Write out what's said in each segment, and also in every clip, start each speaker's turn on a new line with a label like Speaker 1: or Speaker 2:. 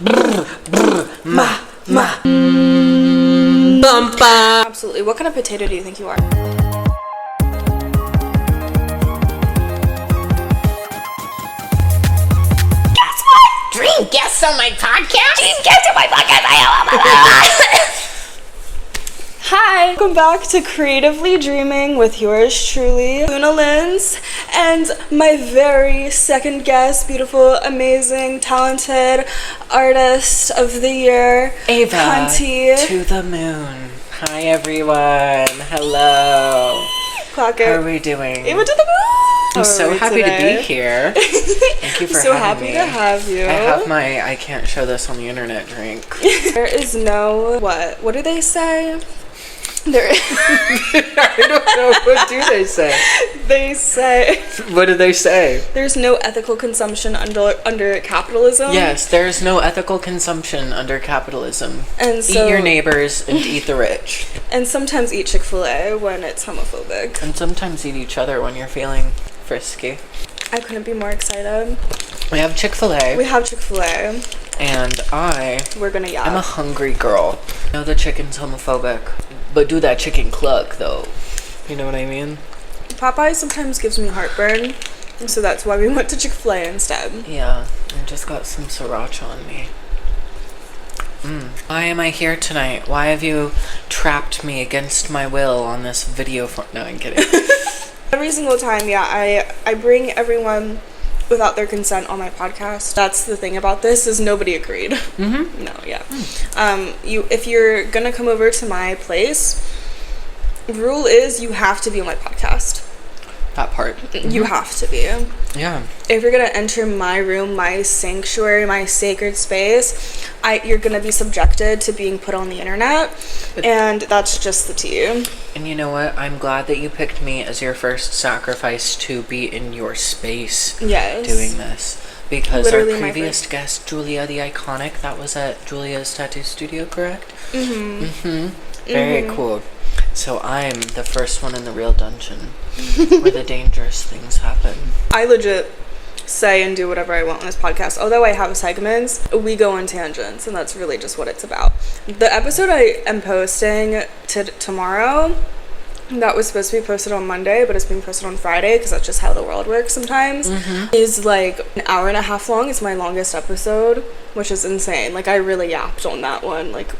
Speaker 1: Brr, brr, ma, ma. Bum, bum.
Speaker 2: Absolutely. What kind of potato do you think you are?
Speaker 1: Guess what? Dream guests on my podcast? Dream guests on my podcast.
Speaker 2: Hi! Welcome back to Creatively Dreaming with yours truly, Luna Linz, and my very second guest, beautiful, amazing, talented artist of the year,
Speaker 1: Aeva
Speaker 2: Cunty.
Speaker 1: to the moon. Hi everyone. Hello.
Speaker 2: Clock it.
Speaker 1: How are we doing?
Speaker 2: Ava to the moon!
Speaker 1: I'm so happy to be here. Thank you for
Speaker 2: so
Speaker 1: having me.
Speaker 2: happy to have you.
Speaker 1: I have my I can't show this on the internet drink.
Speaker 2: There is no, what do they say? There
Speaker 1: I don't know. What do they say?
Speaker 2: They say
Speaker 1: What do they say?
Speaker 2: there's no ethical consumption under capitalism.
Speaker 1: Yes, there's no ethical consumption under capitalism.
Speaker 2: And so,
Speaker 1: Eat your neighbors and eat the rich.
Speaker 2: and sometimes eat Chick-fil-A when it's homophobic.
Speaker 1: And sometimes eat each other when you're feeling frisky.
Speaker 2: I couldn't be more excited.
Speaker 1: We have Chick-fil-A.
Speaker 2: We have Chick-fil-A.
Speaker 1: And
Speaker 2: We're gonna yap.
Speaker 1: I'm a hungry girl. I know the chicken's homophobic, but do that chicken cluck though. You know what I mean?
Speaker 2: Popeye sometimes gives me heartburn, so that's why we went to Chick-fil-A instead.
Speaker 1: Yeah, I just got some sriracha on me. Why am I here tonight? Why have you trapped me against my will on this video No, I'm kidding.
Speaker 2: Every single time, yeah, I bring everyone without their consent on my podcast. That's the thing about this, is nobody agreed.
Speaker 1: Mm-hmm.
Speaker 2: No, yeah. If you're gonna come over to my place, rule is you have to be on my podcast.
Speaker 1: That part.
Speaker 2: You have to be.
Speaker 1: Yeah.
Speaker 2: If you're gonna enter my room, my sanctuary, my sacred space, you're gonna be subjected to being put on the internet, and that's just the tea.
Speaker 1: And you know what? I'm glad that you picked me as your first sacrifice to be in your space.
Speaker 2: Yes.
Speaker 1: Doing this. Because
Speaker 2: Literally
Speaker 1: our
Speaker 2: my
Speaker 1: previous guest, Julia the Iconic, that was at Julia's tattoo studio, correct? Very cool. So I'm the first one in the real dungeon where the dangerous things happen.
Speaker 2: I legit say and do whatever I want on this podcast. Although I have segments, we go on tangents, and that's really just what it's about. The episode I am posting tomorrow, that was supposed to be posted on Monday, but it's being posted on Friday because that's just how the world works sometimes, is like an hour and a half long. It's my longest episode, which is insane. Like, I really yapped on that one, like,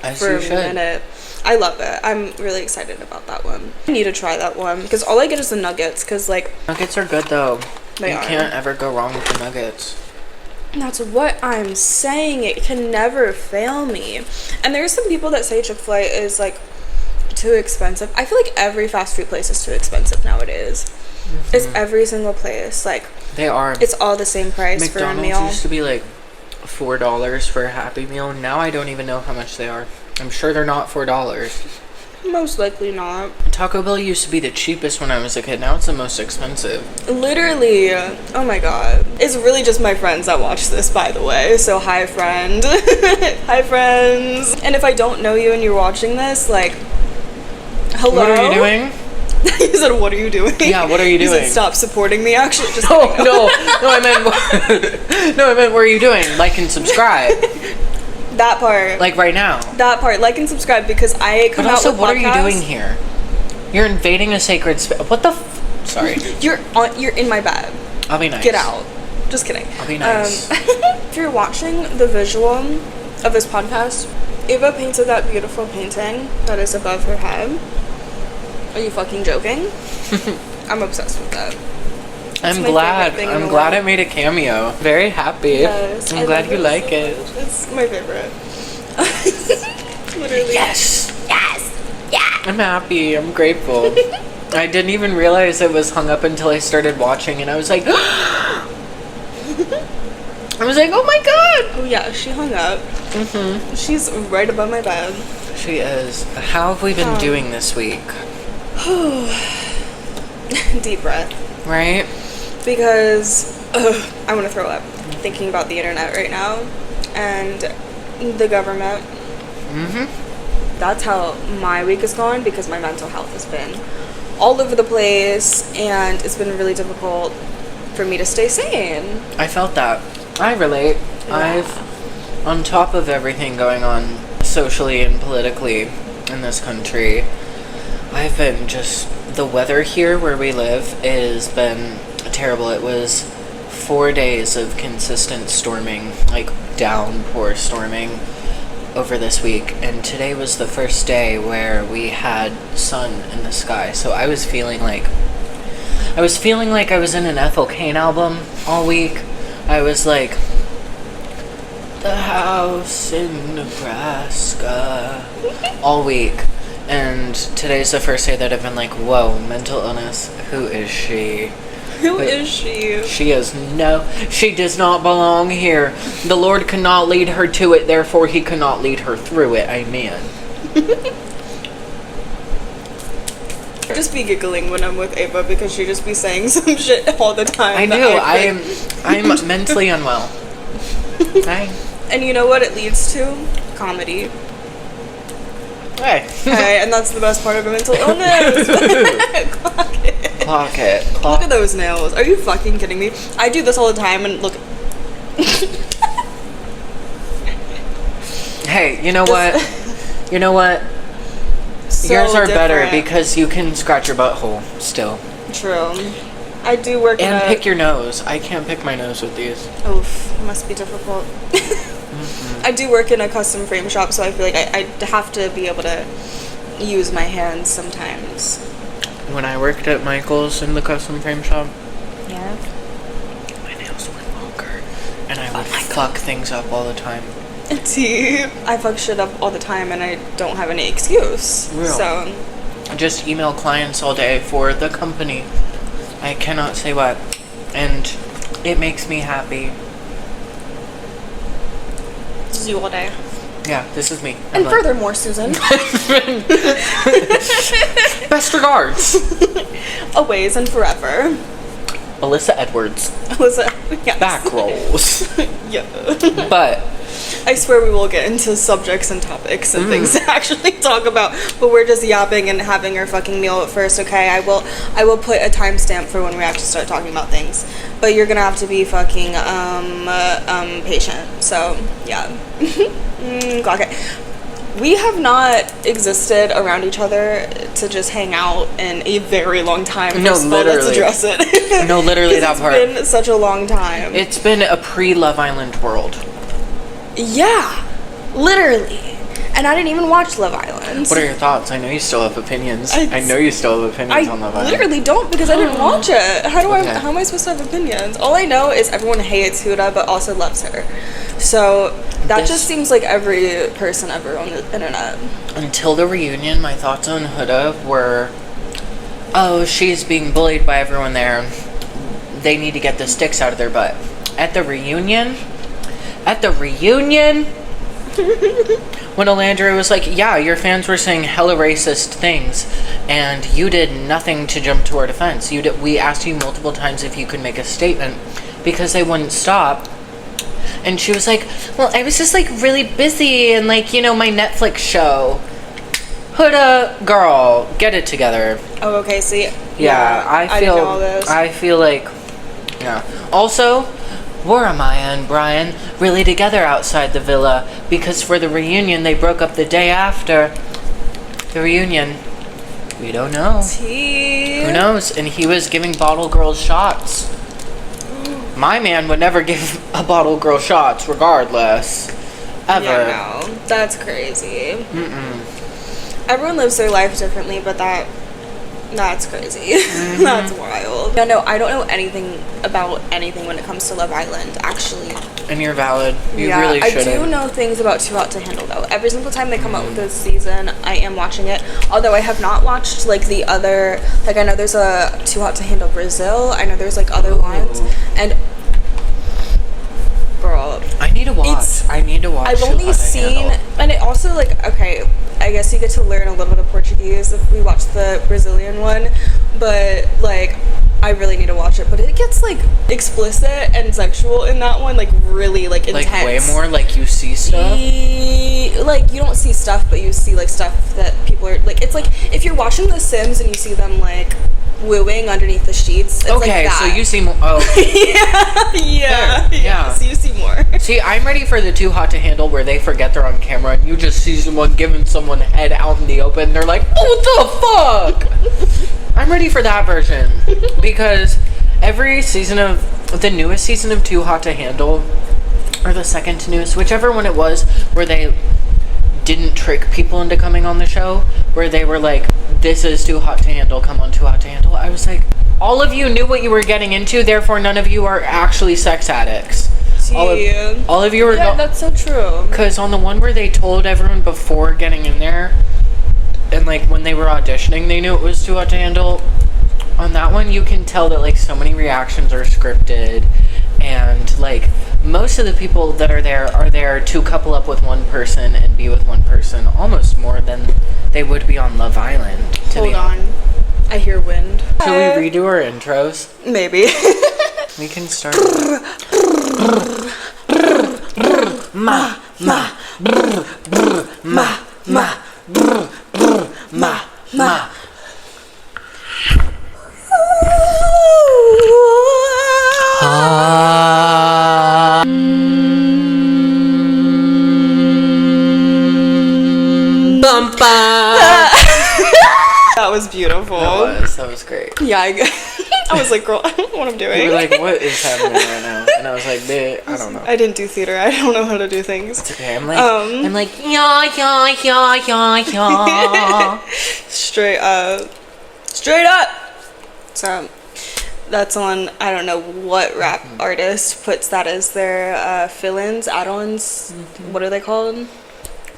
Speaker 1: As
Speaker 2: for
Speaker 1: you
Speaker 2: a
Speaker 1: should.
Speaker 2: minute. I love it. I'm really excited about that one. I need to try that one because all I get is the nuggets, because like,
Speaker 1: Nuggets are good though.
Speaker 2: They
Speaker 1: you
Speaker 2: are.
Speaker 1: can't ever go wrong with the nuggets.
Speaker 2: that's what I'm saying. It can never fail me. And there's some people that say Chick-fil-A is like too expensive. I feel like every fast food place is too expensive nowadays. It's every single place. Like,
Speaker 1: They are.
Speaker 2: it's all the same price for a meal.
Speaker 1: McDonald's used to be like $4 for a Happy Meal. Now I don't even know how much they are. I'm sure they're not $4.
Speaker 2: Most likely not.
Speaker 1: Taco Bell used to be the cheapest when I was a kid. Now it's the most expensive.
Speaker 2: Literally. Oh my god. It's really just my friends that watch this, by the way. So hi, friend. Hi, friends. And if I don't know you and you're watching this, like, hello.
Speaker 1: What are you doing?
Speaker 2: You said, what are you doing?
Speaker 1: Yeah, what are you
Speaker 2: You
Speaker 1: doing?
Speaker 2: said, stop supporting me, actually. Just
Speaker 1: Oh,
Speaker 2: kidding.
Speaker 1: no, I meant what are you doing? Like and subscribe.
Speaker 2: That part.
Speaker 1: Like right now.
Speaker 2: That part. Like and subscribe, because I come
Speaker 1: But
Speaker 2: out
Speaker 1: also,
Speaker 2: with
Speaker 1: what are you
Speaker 2: podcasts.
Speaker 1: doing here? You're invading a sacred space. What the Sorry.
Speaker 2: You're in my bed.
Speaker 1: I'll be nice.
Speaker 2: Get out. Just kidding.
Speaker 1: I'll be nice.
Speaker 2: If you're watching the visual of this podcast, Eva painted that beautiful painting that is above her head. Are you fucking joking? I'm obsessed with that.
Speaker 1: I'm
Speaker 2: my
Speaker 1: glad.
Speaker 2: favorite thing in
Speaker 1: I'm
Speaker 2: the
Speaker 1: glad
Speaker 2: world.
Speaker 1: I made a cameo. Very happy.
Speaker 2: Yes, I
Speaker 1: I'm glad
Speaker 2: love
Speaker 1: you
Speaker 2: it
Speaker 1: like
Speaker 2: so
Speaker 1: it.
Speaker 2: much. It's my favorite. Literally.
Speaker 1: Yes. I'm happy. I'm grateful. I didn't even realize it was hung up until I started watching, and I was like, oh my god.
Speaker 2: Oh yeah, she hung up. She's right above my bed.
Speaker 1: She is. How have we been doing this week?
Speaker 2: Deep breath.
Speaker 1: Right?
Speaker 2: Because I want to throw up thinking about the internet right now and the government. That's how my week has gone, because my mental health has been all over the place, and it's been really difficult for me to stay sane.
Speaker 1: I felt that. I relate.
Speaker 2: Yeah.
Speaker 1: on top of everything going on socially and politically in this country, I've been the weather here where we live has been terrible. It was 4 days of consistent storming, like downpour storming over this week, and today was the first day where we had sun in the sky. So I was feeling like I was in an Ethel Cain album all week. I was like, the house in Nebraska all week. And today's the first day that I've been like, whoa, mental illness, who is she?
Speaker 2: Who is she?
Speaker 1: She does not belong here. The Lord cannot lead her to it, therefore he cannot lead her through it. Amen.
Speaker 2: I just be giggling when I'm with Aeva because she just be saying some shit all the time.
Speaker 1: I do. I'm mentally unwell. Okay.
Speaker 2: And you know what it leads to? Comedy.
Speaker 1: Hey.
Speaker 2: Hey, and that's the best part of a mental illness. Clock it.
Speaker 1: Clock it.
Speaker 2: Look at those nails. Are you fucking kidding me? I do this all the time and look.
Speaker 1: Hey, you know what? You know what?
Speaker 2: So
Speaker 1: yours are better
Speaker 2: different.
Speaker 1: because you can scratch your butthole still.
Speaker 2: True. I do work
Speaker 1: and pick your nose. I can't pick my nose with these.
Speaker 2: Oof, it must be difficult. I do work in a custom frame shop, so I feel like I have to be able to use my hands sometimes.
Speaker 1: When I worked at Michael's in the custom frame shop,
Speaker 2: yeah,
Speaker 1: my nails were longer, and I would fuck things up all the time.
Speaker 2: See, I fuck shit up all the time, and I don't have any excuse.
Speaker 1: Real.
Speaker 2: So,
Speaker 1: just email clients all day for the company. I cannot say what, and it makes me happy.
Speaker 2: This is you all day.
Speaker 1: Yeah, this is me.
Speaker 2: And furthermore, Susan.
Speaker 1: Best regards.
Speaker 2: Always and forever.
Speaker 1: Alyssa Edwards.
Speaker 2: Yes.
Speaker 1: Back rolls.
Speaker 2: Yeah.
Speaker 1: But
Speaker 2: I swear we will get into subjects and topics and things to actually talk about, but we're just yapping and having our fucking meal at first, okay? I will put a timestamp for when we actually start talking about things, but you're gonna have to be fucking patient. So yeah. Okay. We have not existed around each other to just hang out in a very long time.
Speaker 1: No, literally.
Speaker 2: Let's address it.
Speaker 1: No, literally that part.
Speaker 2: It's been such a long time.
Speaker 1: It's been a pre-Love Island world.
Speaker 2: Yeah, literally. And I didn't even watch Love Island.
Speaker 1: What are your thoughts? I know you still have opinions. I know you still have opinions on Love Island.
Speaker 2: I literally don't because I didn't watch it. How am I supposed to have opinions? All I know is everyone hates Huda but also loves her. So that just seems like every person ever on the internet.
Speaker 1: Until the reunion, my thoughts on Huda were, oh, she's being bullied by everyone there. They need to get the sticks out of their butt. At the reunion, when Alandra was like, yeah, your fans were saying hella racist things, and you did nothing to jump to our defense. We asked you multiple times if you could make a statement, because they wouldn't stop. And she was like, well, I was just, like, really busy, and, like, you know, my Netflix show. Huda, girl, get it together.
Speaker 2: Oh, okay, see.
Speaker 1: Yeah, I
Speaker 2: didn't know all this.
Speaker 1: I feel like, yeah. Also, were Amaya and Brian really together outside the villa? Because for the reunion, they broke up the day after the reunion. We don't know.
Speaker 2: Tea.
Speaker 1: Who knows? And he was giving bottle girls shots. My man would never give a bottle girl shots, regardless. Ever.
Speaker 2: Yeah, no. That's crazy. Everyone lives their life differently, but that's crazy. That's wild. No, I don't know anything about anything when it comes to Love Island, actually.
Speaker 1: And you're valid. You really shouldn't.
Speaker 2: I do know things about Too Hot to Handle, though. Every single time they come out with this season, I am watching it. Although I have not watched, like, the other... Like, I know there's a Too Hot to Handle Brazil. I know there's, like, other ones. And... Girl...
Speaker 1: I need to watch.
Speaker 2: I've only seen... And it also, like, okay... I guess you get to learn a little bit of Portuguese if we watch the Brazilian one, but like I really need to watch it. But it gets like explicit and sexual in that one, like really like intense.
Speaker 1: Like way more, like you see stuff.
Speaker 2: Like you don't see stuff, but you see like stuff that people are like. It's like if you're watching The Sims and you see them like wooing underneath the sheets. It's
Speaker 1: okay,
Speaker 2: like
Speaker 1: so
Speaker 2: that.
Speaker 1: you see more. Oh.
Speaker 2: yeah. So you see more.
Speaker 1: See, I'm ready for the Too Hot to Handle where they forget they're on camera and you just see someone giving someone head out in the open. They're like, oh, what the fuck? I'm ready for that version. Because every season of, the newest season of Too Hot to Handle, or the second newest, whichever one it was, where they didn't trick people into coming on the show, where they were like, this is Too Hot to Handle, come on Too Hot to Handle. I was like, all of you knew what you were getting into, therefore none of you are actually sex addicts. All of you are.
Speaker 2: Yeah, that's so true.
Speaker 1: Because on the one where they told everyone before getting in there, and like when they were auditioning, they knew it was Too Hot to Handle. On that one, you can tell that like so many reactions are scripted, and like most of the people that are there to couple up with one person and be with one person, almost more than they would be on Love Island.
Speaker 2: Hold on, I hear wind.
Speaker 1: Should we redo our intros?
Speaker 2: Maybe.
Speaker 1: We can start. Ma ma brr brr ma ma brr brr ma ma.
Speaker 2: That was beautiful.
Speaker 1: That was great.
Speaker 2: Yeah, I was like, girl, I don't know what I'm doing.
Speaker 1: You were like, what is happening right now? And I was like, bitch, I don't know.
Speaker 2: I didn't do theater. I don't know how to do things.
Speaker 1: It's okay. I'm like, yeah.
Speaker 2: Straight up. So that's on, I don't know what rap artist puts that as their fill-ins, add-ons. What are they called?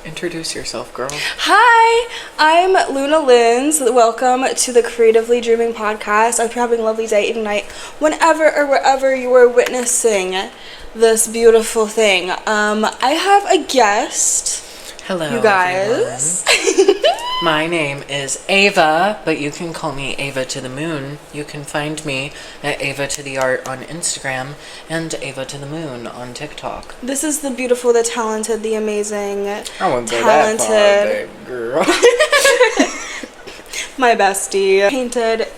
Speaker 1: Introduce yourself, girl.
Speaker 2: Hi, I'm Luna Linz. Welcome to the Creatively Dreaming podcast. I hope you're having a lovely day, evening, night, whenever or wherever you are witnessing this beautiful thing. I have a guest.
Speaker 1: Hello,
Speaker 2: you guys.
Speaker 1: My name is Aeva, but you can call me Aeva to the Moon. You can find me at Aeva to the Art on Instagram and Aeva to the Moon on TikTok.
Speaker 2: This is the beautiful, the talented, the amazing,
Speaker 1: I won't go that far, babe, girl.
Speaker 2: My bestie painted.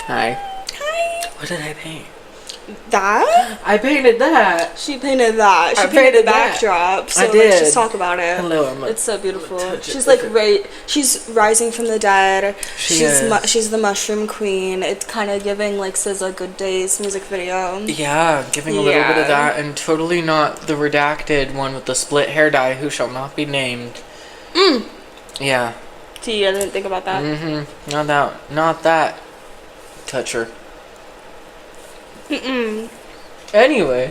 Speaker 1: Hi.
Speaker 2: Hi.
Speaker 1: What did I paint?
Speaker 2: That?
Speaker 1: I painted that.
Speaker 2: She painted that. She
Speaker 1: I
Speaker 2: painted the
Speaker 1: that.
Speaker 2: backdrop. So
Speaker 1: I did.
Speaker 2: let's just talk about it.
Speaker 1: Hello,
Speaker 2: it's so beautiful. She's
Speaker 1: like
Speaker 2: she's rising from the dead.
Speaker 1: She's
Speaker 2: the mushroom queen. It's kind of giving like SZA Good Days music video.
Speaker 1: Yeah, giving a little bit of that, and totally not the redacted one with the split hair dye who shall not be named. Yeah.
Speaker 2: Gee, I didn't think about that.
Speaker 1: Not that toucher. Anyway.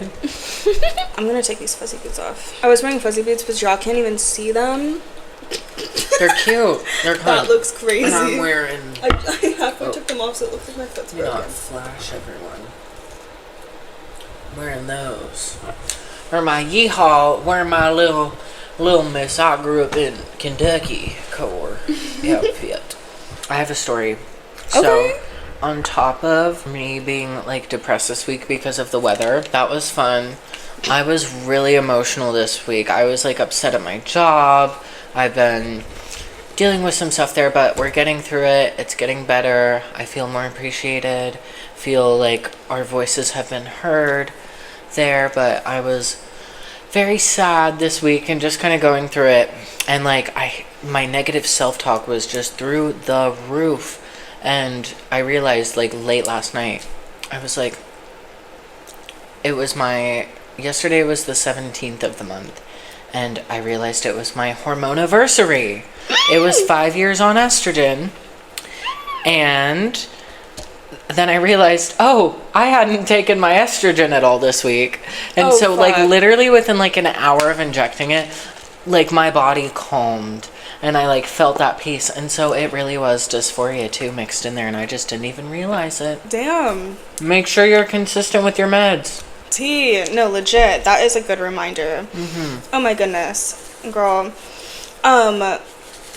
Speaker 2: I'm gonna take these fuzzy boots off. I was wearing fuzzy boots, but y'all can't even see them.
Speaker 1: They're cute. They're kind
Speaker 2: That looks crazy.
Speaker 1: And I'm wearing.
Speaker 2: I halfway took them off, so it looks like my foot's broken.
Speaker 1: Not flash everyone. I'm wearing those. Or my yeehaw. Wearing my little miss. I grew up in Kentucky core outfit. I have a story. So.
Speaker 2: Okay.
Speaker 1: On top of me being like depressed this week because of the weather, that was fun. I was really emotional this week. I was like upset at my job. I've been dealing with some stuff there, but we're getting through it. It's getting better. I feel more appreciated. Feel like our voices have been heard there, but I was very sad this week and just kind of going through it. And like my negative self-talk was just through the roof. And I realized, like, late last night, I was like, yesterday was the 17th of the month, and I realized it was my hormone-iversary. It was 5 years on estrogen, and then I realized, I hadn't taken my estrogen at all this week. And so,
Speaker 2: fuck.
Speaker 1: like, literally within, like, an hour of injecting it, like, my body calmed. And I, like, felt that peace. And so it really was dysphoria, too, mixed in there. And I just didn't even realize it.
Speaker 2: Damn.
Speaker 1: Make sure you're consistent with your meds.
Speaker 2: No, legit. That is a good reminder. Oh, my goodness. Girl.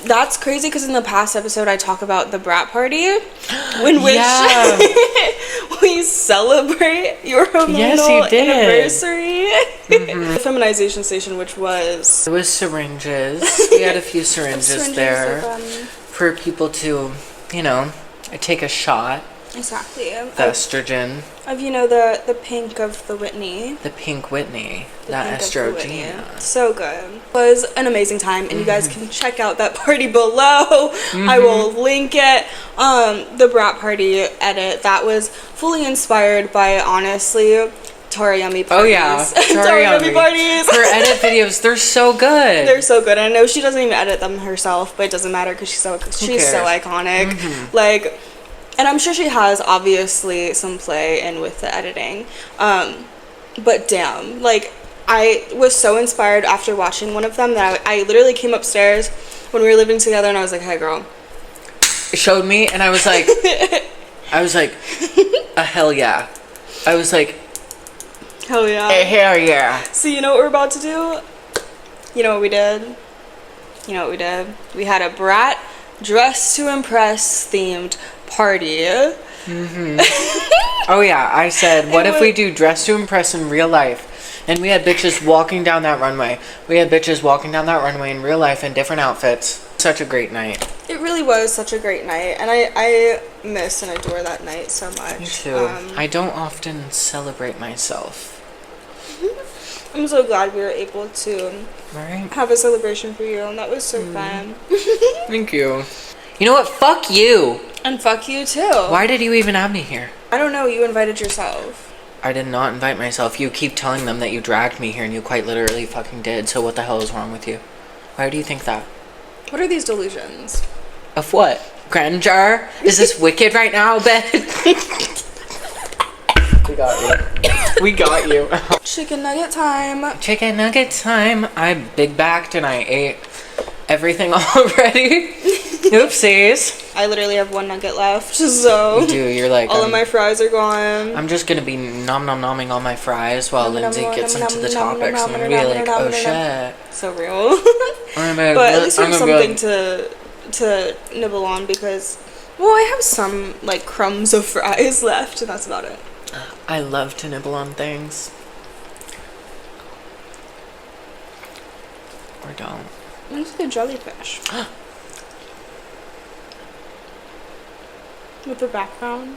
Speaker 2: That's crazy because in the past episode I talk about the Brat party in which we celebrate your hormonal anniversary. The feminization station, which was...
Speaker 1: It was syringes. We had a few syringes there for people to, I take a shot.
Speaker 2: Exactly.
Speaker 1: The estrogen.
Speaker 2: Of, the pink of the Whitney.
Speaker 1: The pink Whitney. That estrogen.
Speaker 2: So good. It was an amazing time, and you guys can check out that party below. I will link it. The Brat party edit, that was fully inspired by, honestly, Tara Yummy parties.
Speaker 1: Oh yeah,
Speaker 2: Tara Yummy parties.
Speaker 1: Her edit videos, they're so good.
Speaker 2: They're so good. I know she doesn't even edit them herself, but it doesn't matter because she's so iconic. Like, and I'm sure she has obviously some play in with the editing. But damn, like, I was so inspired after watching one of them that I literally came upstairs when we were living together, and I was like, "Hey, girl."
Speaker 1: It showed me, and I was like, a hell yeah. I was like,
Speaker 2: hell yeah.
Speaker 1: Hell yeah.
Speaker 2: So you know what we're about to do? You know what we did? We had a Brat Dress to Impress themed party.
Speaker 1: Oh yeah, I said, what if we do Dress to Impress in real life? And we had bitches walking down that runway. In real life in different outfits. Such a great night.
Speaker 2: It really was such a great night, and I miss and adore that night so much.
Speaker 1: Me too. I don't often celebrate myself.
Speaker 2: I'm so glad we were able to have a celebration for you, and that was so fun.
Speaker 1: Thank you. You know what? Fuck you.
Speaker 2: And fuck you too.
Speaker 1: Why did you even have me here?
Speaker 2: I don't know. You invited yourself.
Speaker 1: I did not invite myself. You keep telling them that you dragged me here, and you quite literally fucking did. So what the hell is wrong with you? Why do you think that?
Speaker 2: What are these delusions?
Speaker 1: Of what? Grandeur? Is this wicked right now, bitch? We got you.
Speaker 2: Chicken nugget time.
Speaker 1: Chicken nugget time. I big backed and I ate everything already. Oopsies.
Speaker 2: I literally have one nugget left, so...
Speaker 1: You do, you're like...
Speaker 2: all of my fries are gone.
Speaker 1: I'm just gonna be nom-nom-nomming all my fries while Lindsay gets into the topics and be like, oh shit.
Speaker 2: So real. But at least we have something to nibble on because... well, I have some, like, crumbs of fries left, and that's about it.
Speaker 1: I love to nibble on things. Or don't.
Speaker 2: It's the jellyfish. With the background.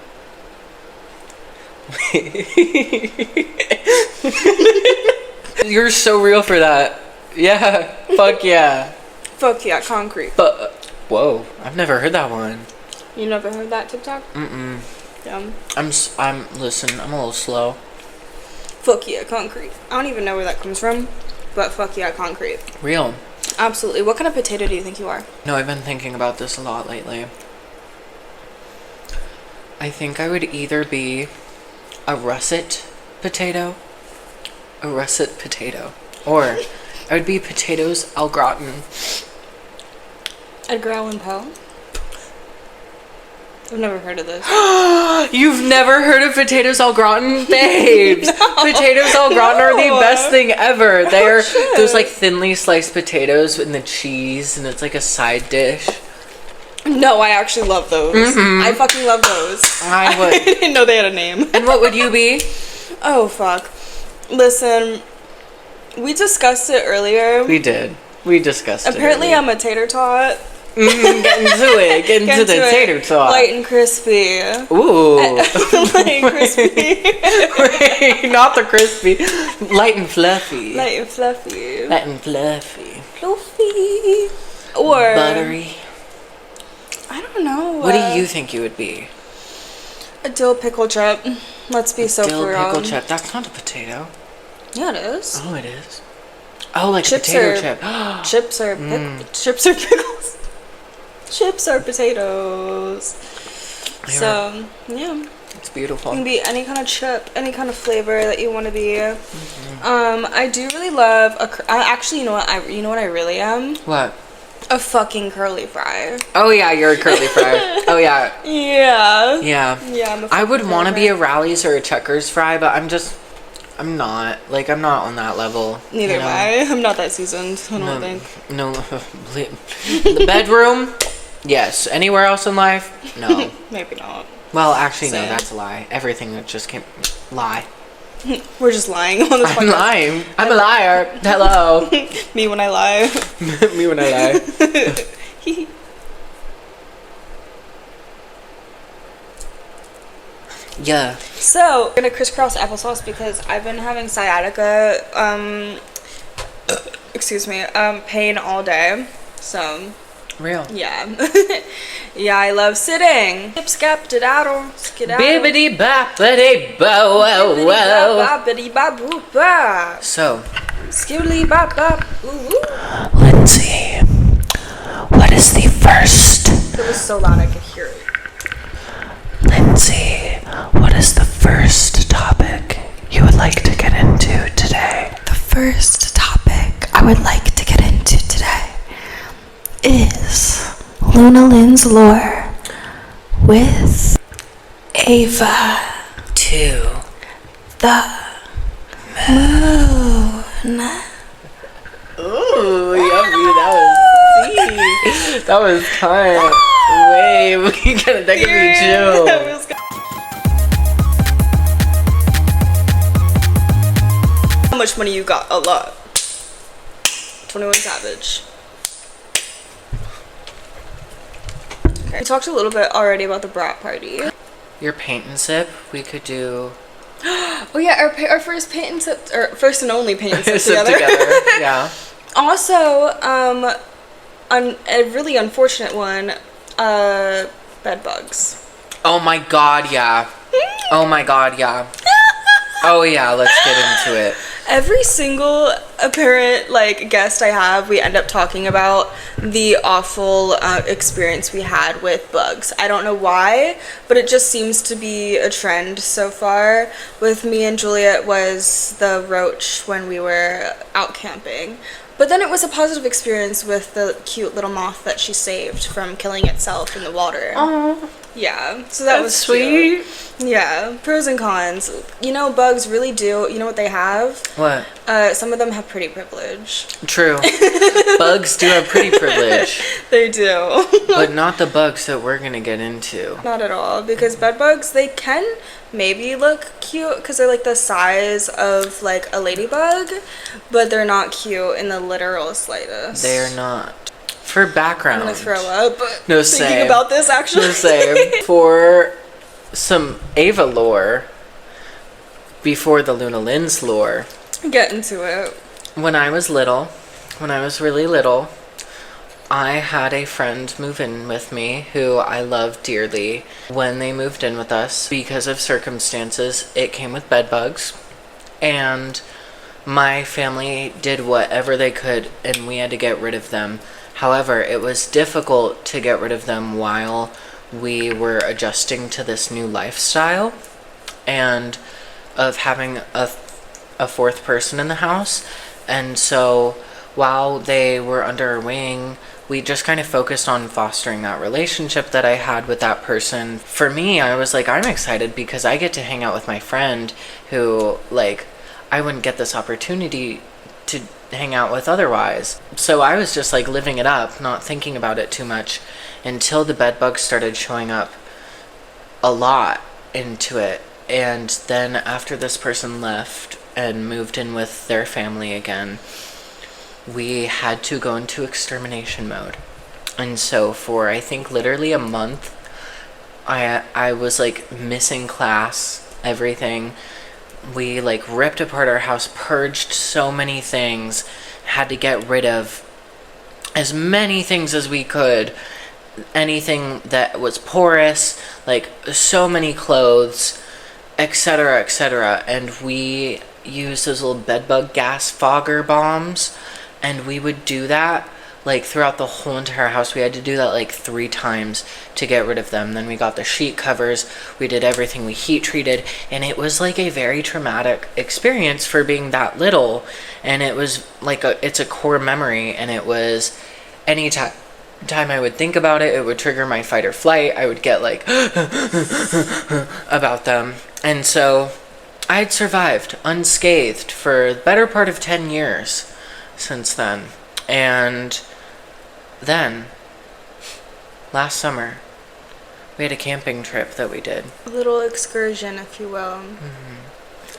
Speaker 1: You're so real for that. Yeah. Fuck yeah.
Speaker 2: Fuck yeah, concrete.
Speaker 1: But whoa, I've never heard that one.
Speaker 2: You never heard that TikTok?
Speaker 1: Mm-mm.
Speaker 2: Yeah.
Speaker 1: Listen, I'm a little slow.
Speaker 2: Fuck yeah, concrete. I don't even know where that comes from, but fuck yeah, concrete.
Speaker 1: Real.
Speaker 2: Absolutely. What kind of potato do you think you are?
Speaker 1: No, I've been thinking about this a lot lately. I think I would either be a russet potato, or I would be potatoes au gratin.
Speaker 2: Edgar Allan Poe? I've never heard of this.
Speaker 1: You've never heard of potatoes au gratin? Babes! No, potatoes au gratin are the best thing ever. They're those like thinly sliced potatoes and the cheese, and it's like a side dish.
Speaker 2: No, I actually love those. I fucking love those.
Speaker 1: I would.
Speaker 2: I didn't know they had a name.
Speaker 1: And what would you be?
Speaker 2: Oh, fuck. Listen, we discussed it earlier.
Speaker 1: We did. We discussed it.
Speaker 2: Apparently, I'm a tater tot.
Speaker 1: Get into it. Get into the tater tot.
Speaker 2: Light and crispy.
Speaker 1: Ooh.
Speaker 2: Light and crispy.
Speaker 1: Wait, not the crispy. Light and fluffy.
Speaker 2: Light and fluffy.
Speaker 1: Light and fluffy.
Speaker 2: Fluffy. Or
Speaker 1: buttery.
Speaker 2: I don't know.
Speaker 1: What do you think you would be?
Speaker 2: A dill pickle chip. Let's be so for real.
Speaker 1: Dill pickle chip. That's not a potato.
Speaker 2: Yeah, it is.
Speaker 1: Oh, it is. Oh, like
Speaker 2: chips
Speaker 1: a potato chip.
Speaker 2: Chips are chips are pickles. Chips are potatoes. So, yeah.
Speaker 1: It's beautiful.
Speaker 2: You can be any kind of chip, any kind of flavor that you want to be. I do really love actually, you know what I really am?
Speaker 1: What?
Speaker 2: A fucking curly fry.
Speaker 1: Oh yeah, you're a curly fry. Oh yeah.
Speaker 2: Yeah.
Speaker 1: Yeah.
Speaker 2: Yeah,
Speaker 1: I would want to be a Rally's or a Checkers fry, but I'm not. Like, I'm not on that level.
Speaker 2: Neither am I. I'm not that seasoned, I don't think.
Speaker 1: No. The bedroom? Yes. Anywhere else in life? No.
Speaker 2: Maybe not.
Speaker 1: Well, actually, no, that's a lie. Everything that just came... Lie.
Speaker 2: We're just lying on this podcast.
Speaker 1: I'm lying. I'm a liar. Hello.
Speaker 2: Me when I lie.
Speaker 1: Me when I lie. Yeah.
Speaker 2: So, I'm gonna crisscross applesauce because I've been having sciatica, pain all day. So,
Speaker 1: Real.
Speaker 2: yeah. Yeah, I love sitting. Skip-skap-da-daddle, skedaddle.
Speaker 1: Bibbidi boppity bow wow wow.
Speaker 2: Bibbidi-bop-bibbidi-bop-boop-bop.
Speaker 1: So,
Speaker 2: Skibbity-bop-bop. Ooh.
Speaker 1: Lindsay, what is the first?
Speaker 2: It was so loud I could hear it.
Speaker 1: Lindsay, what is the first topic you would like to get into today?
Speaker 3: The first topic I would like to get into today is Luna Lynn's lore with Aeva
Speaker 1: To
Speaker 3: the Moon.
Speaker 1: Ooh, yummy, that was time. Wait, that could be chill.
Speaker 2: How much money you got? A lot. 21 Savage. Okay. We talked a little bit already about the Brat party.
Speaker 1: Your paint and sip, we could do.
Speaker 2: Oh yeah, our first paint and sip, or first and only paint and sip
Speaker 1: Sip
Speaker 2: together.
Speaker 1: Yeah.
Speaker 2: Also, a really unfortunate one, bed bugs.
Speaker 1: Oh my god, yeah. Oh my god, yeah. Oh yeah, let's get into it.
Speaker 2: Every single apparent guest I have, we end up talking about the awful experience we had with bugs. I don't know why, but it just seems to be a trend so far. With me and Juliet was the roach when we were out camping. But then it was a positive experience with the cute little moth that she saved from killing itself in the water.
Speaker 1: Oh,
Speaker 2: Yeah, so that was
Speaker 1: sweet.
Speaker 2: Cute. Yeah, pros and cons. Bugs really do. You know what they have?
Speaker 1: What?
Speaker 2: Some of them have pretty privilege.
Speaker 1: True. Bugs do have pretty privilege.
Speaker 2: They do.
Speaker 1: But not the bugs that we're gonna get into.
Speaker 2: Not at all, because bed bugs, they can maybe look cute because they're the size of a ladybug, but they're not cute in the literal slightest.
Speaker 1: They're not. For background.
Speaker 2: I'm gonna throw up.
Speaker 1: No,
Speaker 2: thinking
Speaker 1: same.
Speaker 2: about this actually.
Speaker 1: No, same. For some Aeva lore, before the Luna Lynn's lore.
Speaker 2: Get into it.
Speaker 1: When I was really little, I had a friend move in with me who I loved dearly. When they moved in with us, because of circumstances, it came with bed bugs. And my family did whatever they could, and we had to get rid of them. However, it was difficult to get rid of them while we were adjusting to this new lifestyle and of having a fourth person in the house. And so while they were under our wing, we just kind of focused on fostering that relationship that I had with that person. For me, I was I'm excited because I get to hang out with my friend who, I wouldn't get this opportunity to hang out with otherwise. So I was just living it up, not thinking about it too much, until the bed bugs started showing up a lot into it. And then after this person left and moved in with their family again, we had to go into extermination mode. And so for I think literally a month, I was missing class, everything. We ripped apart our house, purged so many things, had to get rid of as many things as we could, anything that was porous, so many clothes, etc., etc. And we used those little bedbug gas fogger bombs, and we would do that throughout the whole entire house. We had to do that 3 times to get rid of them. Then we got the sheet covers, we did everything, we heat treated, and it was a very traumatic experience for being that little. And it was it's a core memory, and it was anytime I would think about it, it would trigger my fight or flight. I would get about them. And so I'd survived unscathed for the better part of 10 years since then. And then, last summer, we had a camping trip that we did.
Speaker 2: A little excursion, if you will.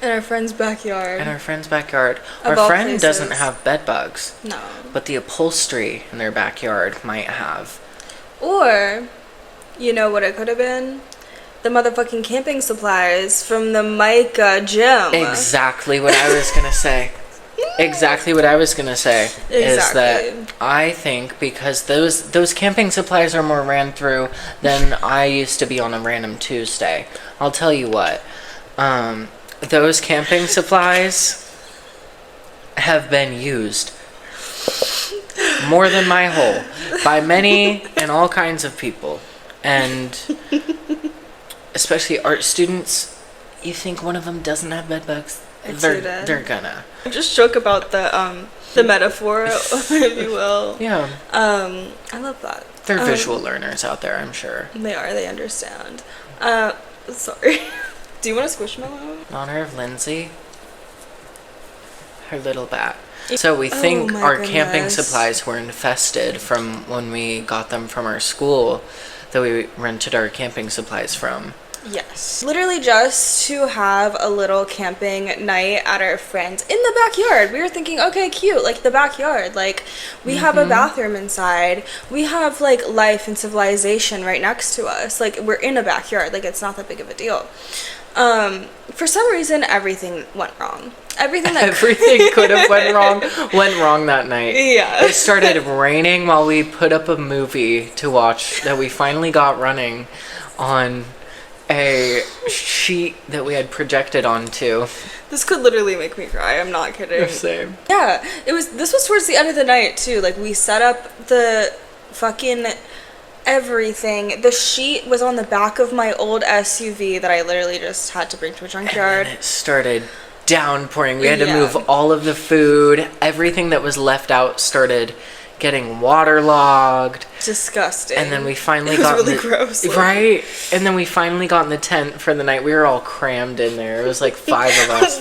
Speaker 2: In our friend's backyard.
Speaker 1: Our friend
Speaker 2: places.
Speaker 1: doesn't have bed bugs.
Speaker 2: No.
Speaker 1: But the upholstery in their backyard might have.
Speaker 2: Or, you know what it could have been? the motherfucking camping supplies from the Micah gym.
Speaker 1: Exactly what I was gonna say. Exactly what I was gonna say is that I think because those camping supplies are more ran through than I used to be on a random Tuesday. I'll tell you what, those camping supplies have been used more than my whole by many and all kinds of people, and especially art students. You think one of them doesn't have bed bugs? They're gonna.
Speaker 2: I'm just shook about the metaphor, if you will.
Speaker 1: Yeah.
Speaker 2: I love that.
Speaker 1: They're visual learners out there, I'm sure.
Speaker 2: They are. They understand. Sorry. Do you want a squishmallow?
Speaker 1: In honor of Lindsay, her little bat. So we think our camping supplies were infested from when we got them from our school that we rented our camping supplies from.
Speaker 2: Yes. Literally just to have a little camping night at our friends in the backyard. We were thinking, okay, cute, like the backyard. Like, we have a bathroom inside. We have, like, life and civilization right next to us. Like, we're in a backyard. Like, it's not that big of a deal. For some reason, everything went wrong. Everything
Speaker 1: could have went wrong that night.
Speaker 2: Yeah.
Speaker 1: It started raining while we put up a movie to watch that we finally got running on a sheet that we had projected onto.
Speaker 2: This could literally make me cry. I'm not kidding.
Speaker 1: Same.
Speaker 2: Yeah, this was towards the end of the night too. Like, we set up the fucking everything. The sheet was on the back of my old SUV that I literally just had to bring to a junkyard.
Speaker 1: And it started downpouring. We had to move all of the food. Everything that was left out started getting waterlogged.
Speaker 2: Disgusting.
Speaker 1: And then we finally got
Speaker 2: really gross.
Speaker 1: Right? And then we finally got in the tent for the night. We were all crammed in there. It was like 5 of us.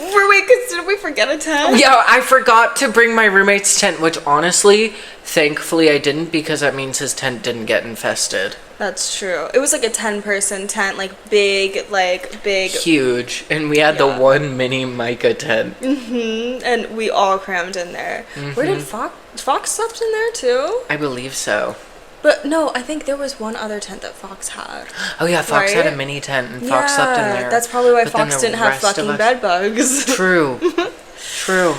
Speaker 2: Did we forget a tent?
Speaker 1: Yeah, I forgot to bring my roommate's tent, which honestly, thankfully I didn't, because that means his tent didn't get infested.
Speaker 2: That's true. It was like a 10-person tent, big.
Speaker 1: Huge. And we had the one mini Micah tent.
Speaker 2: Mm-hmm. And we all crammed in there. Mm-hmm. Where did Fox slept in there too?
Speaker 1: I believe so.
Speaker 2: But no, I think there was one other tent that Fox had.
Speaker 1: Oh yeah, Fox had a mini tent and Fox slept in there.
Speaker 2: That's probably why Fox didn't have fucking bed bugs.
Speaker 1: True. True.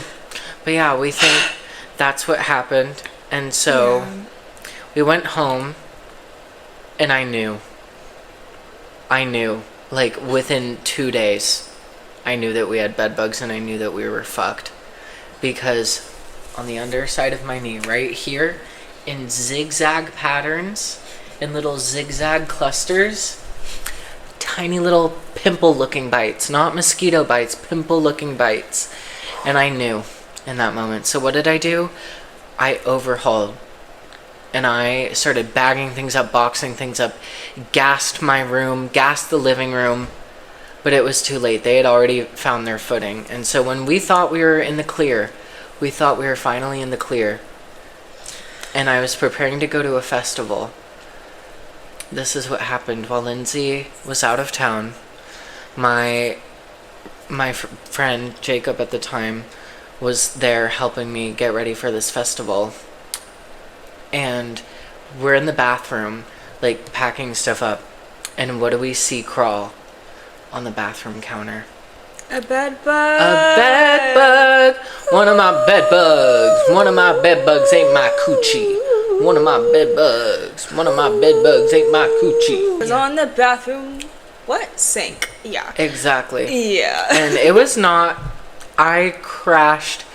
Speaker 1: But yeah, we think that's what happened. And so we went home and I knew. Like within 2 days, I knew that we had bed bugs and I knew that we were fucked. Because on the underside of my knee, right here, in zigzag patterns, in little zigzag clusters, tiny little pimple-looking bites, not mosquito bites, pimple-looking bites. And I knew in that moment. So what did I do? I overhauled. And I started bagging things up, boxing things up, gassed my room, gassed the living room. But it was too late. They had already found their footing. And so when we thought we were in the clear, we thought we were finally in the clear, and I was preparing to go to a festival. This is what happened. While Lindsay was out of town, my friend Jacob at the time was there helping me get ready for this festival. And we're in the bathroom, like packing stuff up, and what do we see crawl on the bathroom counter?
Speaker 2: A bed bug.
Speaker 1: A bed bug. One of my bed bugs. One of my bed bugs ain't my coochie. One of my bed bugs. One of my bed bugs ain't my coochie.
Speaker 2: It was on the bathroom. What? Sink. Yeah.
Speaker 1: Exactly.
Speaker 2: Yeah.
Speaker 1: And it was not. I crashed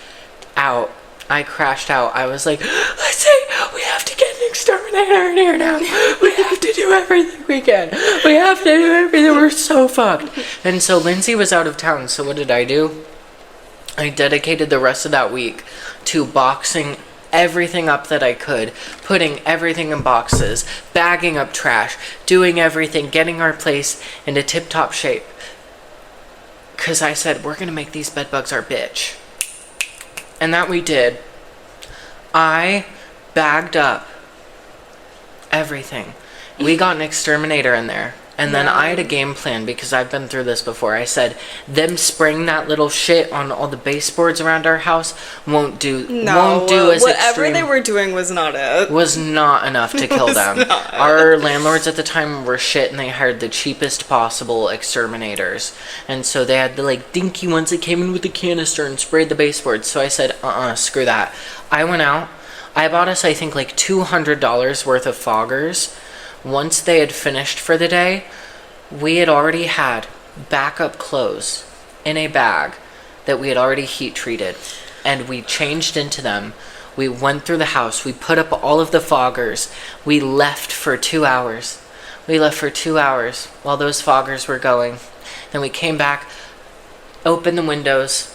Speaker 1: out. I was like, let's say we have to get an exterminator in here now. We have to do everything we can. We have to do everything. We're so fucked. And so Lindsay was out of town. So what did I do? I dedicated the rest of that week to boxing everything up that I could, putting everything in boxes, bagging up trash, doing everything, getting our place into tip-top shape. Because I said, we're going to make these bed bugs our bitch. And that we did. I bagged up everything. We got an exterminator in there. And then I had a game plan because I've been through this before. I said, them spraying that little shit on all the baseboards around our house won't do as
Speaker 2: whatever
Speaker 1: extreme.
Speaker 2: they were doing was not it.
Speaker 1: Was not enough to kill them. Our landlords at the time were shit, and they hired the cheapest possible exterminators. And so they had the like dinky ones that came in with the canister and sprayed the baseboards. So I said, screw that. I went out. I bought us, I think, like $200 worth of foggers. Once they had finished for the day, we had already had backup clothes in a bag that we had already heat treated, and we changed into them. We went through the house. We put up all of the foggers. We left for 2 hours. We left for 2 hours while those foggers were going. Then we came back, opened the windows,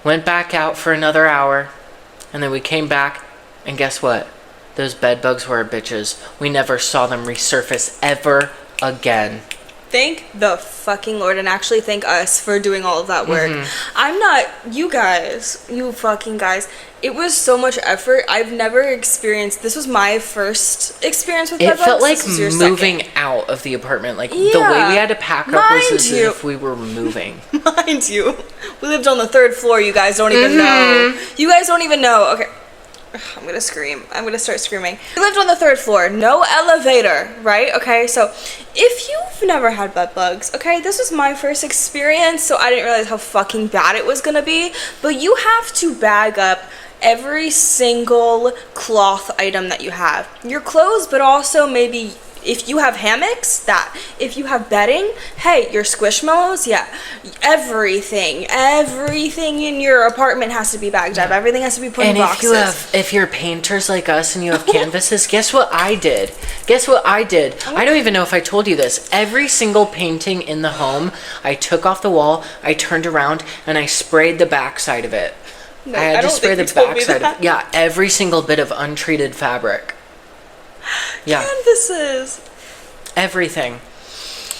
Speaker 1: went back out for another hour, and then we came back, and guess what? Those bed bugs were bitches. We never saw them resurface ever again.
Speaker 2: Thank the fucking Lord, and actually thank us for doing all of that work. I'm not, you fucking guys, it was so much effort. I've never experienced, this was my first experience with bed bugs.
Speaker 1: It felt like moving out of the apartment. Like, the way we had to pack up was as if we were moving.
Speaker 2: Mind you, we lived on the 3rd floor, you guys don't even know. You guys don't even know. Okay. I'm gonna scream. I'm gonna start screaming. We lived on the 3rd floor, no elevator, right? Okay, so if you've never had bed bugs, okay, this was my first experience, so I didn't realize how fucking bad it was gonna be. But you have to bag up every single cloth item that you have. Your clothes, but also maybe if you have hammocks, if you have bedding, hey, your squishmallows, everything in your apartment has to be bagged up. Everything has to be put in boxes.
Speaker 1: And if you're painters like us and you have canvases, guess what I did? I don't even know if I told you this. Every single painting in the home, I took off the wall, I turned around, and I sprayed the backside of it.
Speaker 2: No,
Speaker 1: I had to spray the backside of it. Yeah, every single bit of untreated fabric. Yeah.
Speaker 2: Canvases.
Speaker 1: Everything.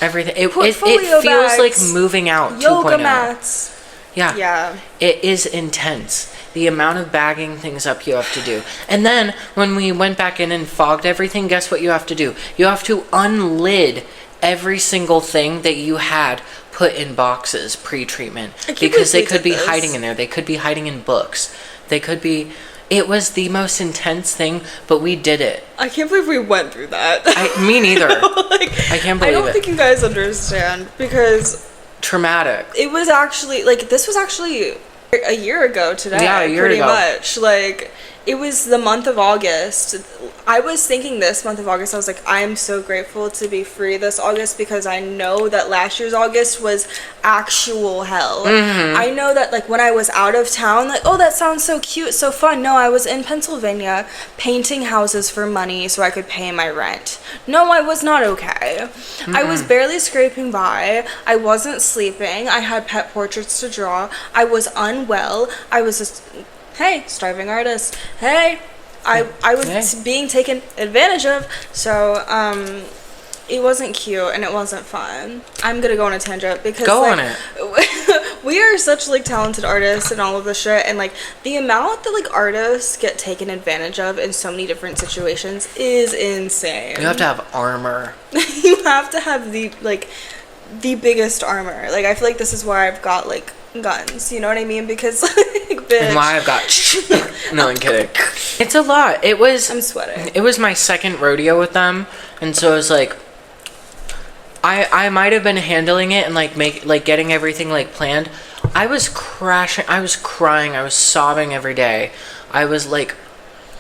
Speaker 1: It
Speaker 2: Portfolio
Speaker 1: feels
Speaker 2: bags,
Speaker 1: like moving out 2.0.
Speaker 2: Yoga mats.
Speaker 1: Yeah. It is intense. The amount of bagging things up you have to do. And then when we went back in and fogged everything, guess what you have to do? You have to unlid every single thing that you had put in boxes pre-treatment. Because they could be hiding in there. They could be hiding in books. They could be... It was the most intense thing, but we did it.
Speaker 2: I can't believe we went through that.
Speaker 1: Me neither. I can't believe it.
Speaker 2: I don't think you guys understand, because...
Speaker 1: Traumatic.
Speaker 2: It was actually, this was actually a year ago today.
Speaker 1: Yeah, a year
Speaker 2: pretty
Speaker 1: ago.
Speaker 2: Much. It was the month of August. I was thinking this month of August, I was like, I am so grateful to be free this August, because I know that last year's August was actual hell. I know that, when I was out of town, oh, that sounds so cute, so fun. No, I was in Pennsylvania painting houses for money so I could pay my rent. No, I was not okay. I was barely scraping by. I wasn't sleeping. I had pet portraits to draw. I was unwell. I was just... Hey, starving artist. Hey, I was being taken advantage of. So, it wasn't cute and it wasn't fun. I'm gonna go on a tangent because
Speaker 1: on it.
Speaker 2: We are such talented artists and all of this shit, and the amount that artists get taken advantage of in so many different situations is insane.
Speaker 1: You have to have armor.
Speaker 2: You have to have the biggest armor. I feel like this is why I've got guns, you know what I mean? Because bitch.
Speaker 1: And why I've got no, I'm kidding. It's a lot. I'm
Speaker 2: sweating.
Speaker 1: It was my second rodeo with them, and so it was I might have been handling it and getting everything planned. I was crashing, I was crying, I was sobbing every day. I was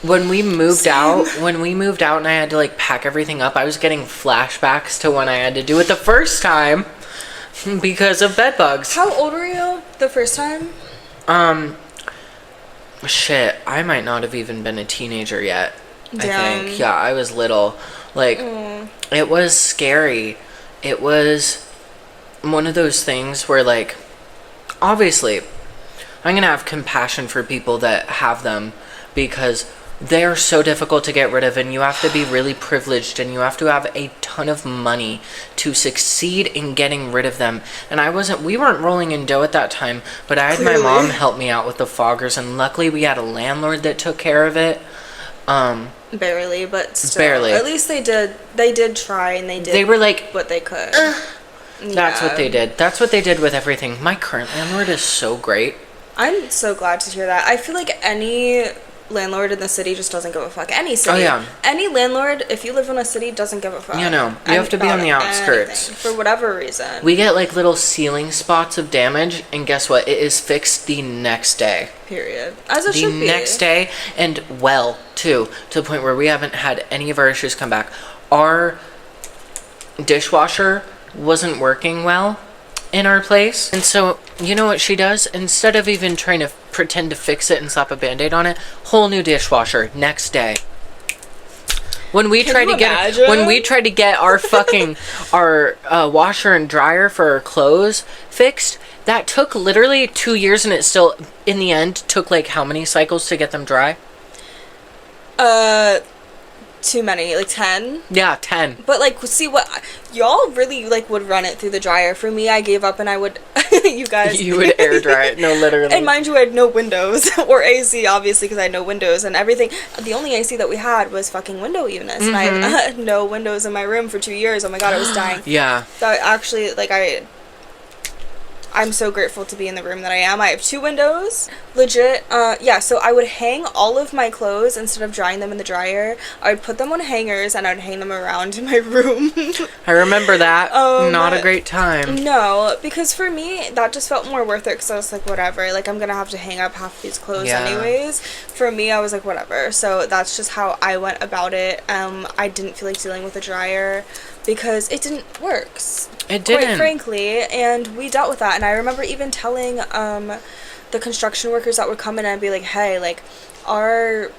Speaker 1: when we moved out and I had to pack everything up, I was getting flashbacks to when I had to do it the first time. Because of bed bugs.
Speaker 2: How old were you the first time?
Speaker 1: Shit, I might not have even been a teenager yet.
Speaker 2: Damn.
Speaker 1: I think. Yeah, I was little. It was scary. It was one of those things where, obviously, I'm gonna have compassion for people that have them, because they're so difficult to get rid of, and you have to be really privileged, and you have to have a ton of money to succeed in getting rid of them. And we weren't rolling in dough at that time, but I had my mom help me out with the foggers, and luckily we had a landlord that took care of it.
Speaker 2: Barely, but still.
Speaker 1: Barely.
Speaker 2: At least they did try, and they
Speaker 1: were like,
Speaker 2: what they could.
Speaker 1: That's what they did. That's what they did with everything. My current landlord is so great.
Speaker 2: I'm so glad to hear that. I feel like any landlord in the city just doesn't give a fuck. Any city.
Speaker 1: Oh, yeah.
Speaker 2: Any landlord, if you live in a city, doesn't give a fuck.
Speaker 1: You know, you have to be on the outskirts.
Speaker 2: Anything, for whatever reason.
Speaker 1: We get like little ceiling spots of damage, and guess what? It is fixed the next day.
Speaker 2: Period. As it should be.
Speaker 1: The next day, and well, too, to the point where we haven't had any of our issues come back. Our dishwasher wasn't working well in our place, and so you know what she does? Instead of even trying to pretend to fix it and slap a band-aid on it, whole new dishwasher next day. When we tried to get our fucking our washer and dryer for our clothes fixed, that took literally 2 years, and it still in the end took like how many cycles to get them dry?
Speaker 2: Too many, like 10.
Speaker 1: Yeah, 10.
Speaker 2: But like, see what y'all really like would run it through the dryer. For me, I gave up and I would. You guys.
Speaker 1: You would air dry it. No, literally.
Speaker 2: And mind you, I had no windows or AC, obviously, because I had no windows and everything. The only AC that we had was fucking window units, and I had no windows in my room for 2 years. Oh my god, I was dying.
Speaker 1: Yeah.
Speaker 2: That actually, like, I'm so grateful to be in the room that I am. I have 2 windows. Legit. Yeah, so I would hang all of my clothes instead of drying them in the dryer. I would put them on hangers and I would hang them around in my room.
Speaker 1: I remember that. Not a great time.
Speaker 2: No, because for me, that just felt more worth it because I was like, whatever. Like, I'm going to have to hang up half of these clothes anyways. For me, I was like, whatever. So that's just how I went about it. I didn't feel like dealing with a dryer because it didn't work.
Speaker 1: It didn't.
Speaker 2: Quite frankly, and we dealt with that. And I remember even telling the construction workers that would come in and be like, hey, like, our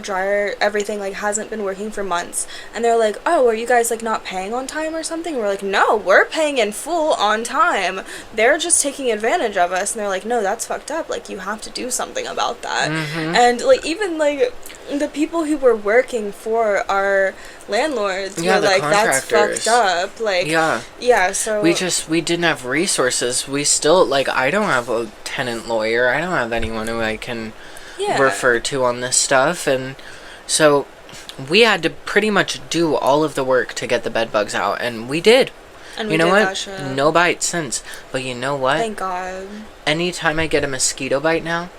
Speaker 2: dryer, everything, like, hasn't been working for months. And they're like, oh, are you guys, like, not paying on time or something? And we're like, no, we're paying in full on time. They're just taking advantage of us. And they're like, no, that's fucked up. Like, you have to do something about that. And, like, even, like, the people who were working for our landlords were like, that's fucked up. Like, yeah, so
Speaker 1: we didn't have resources. We still, like, I don't have a tenant lawyer. I don't have anyone who I can refer to on this stuff, and so we had to pretty much do all of the work to get the bed bugs out, and we did. And you know what? No bites since. But you know what?
Speaker 2: Thank God.
Speaker 1: Anytime I get a mosquito bite now,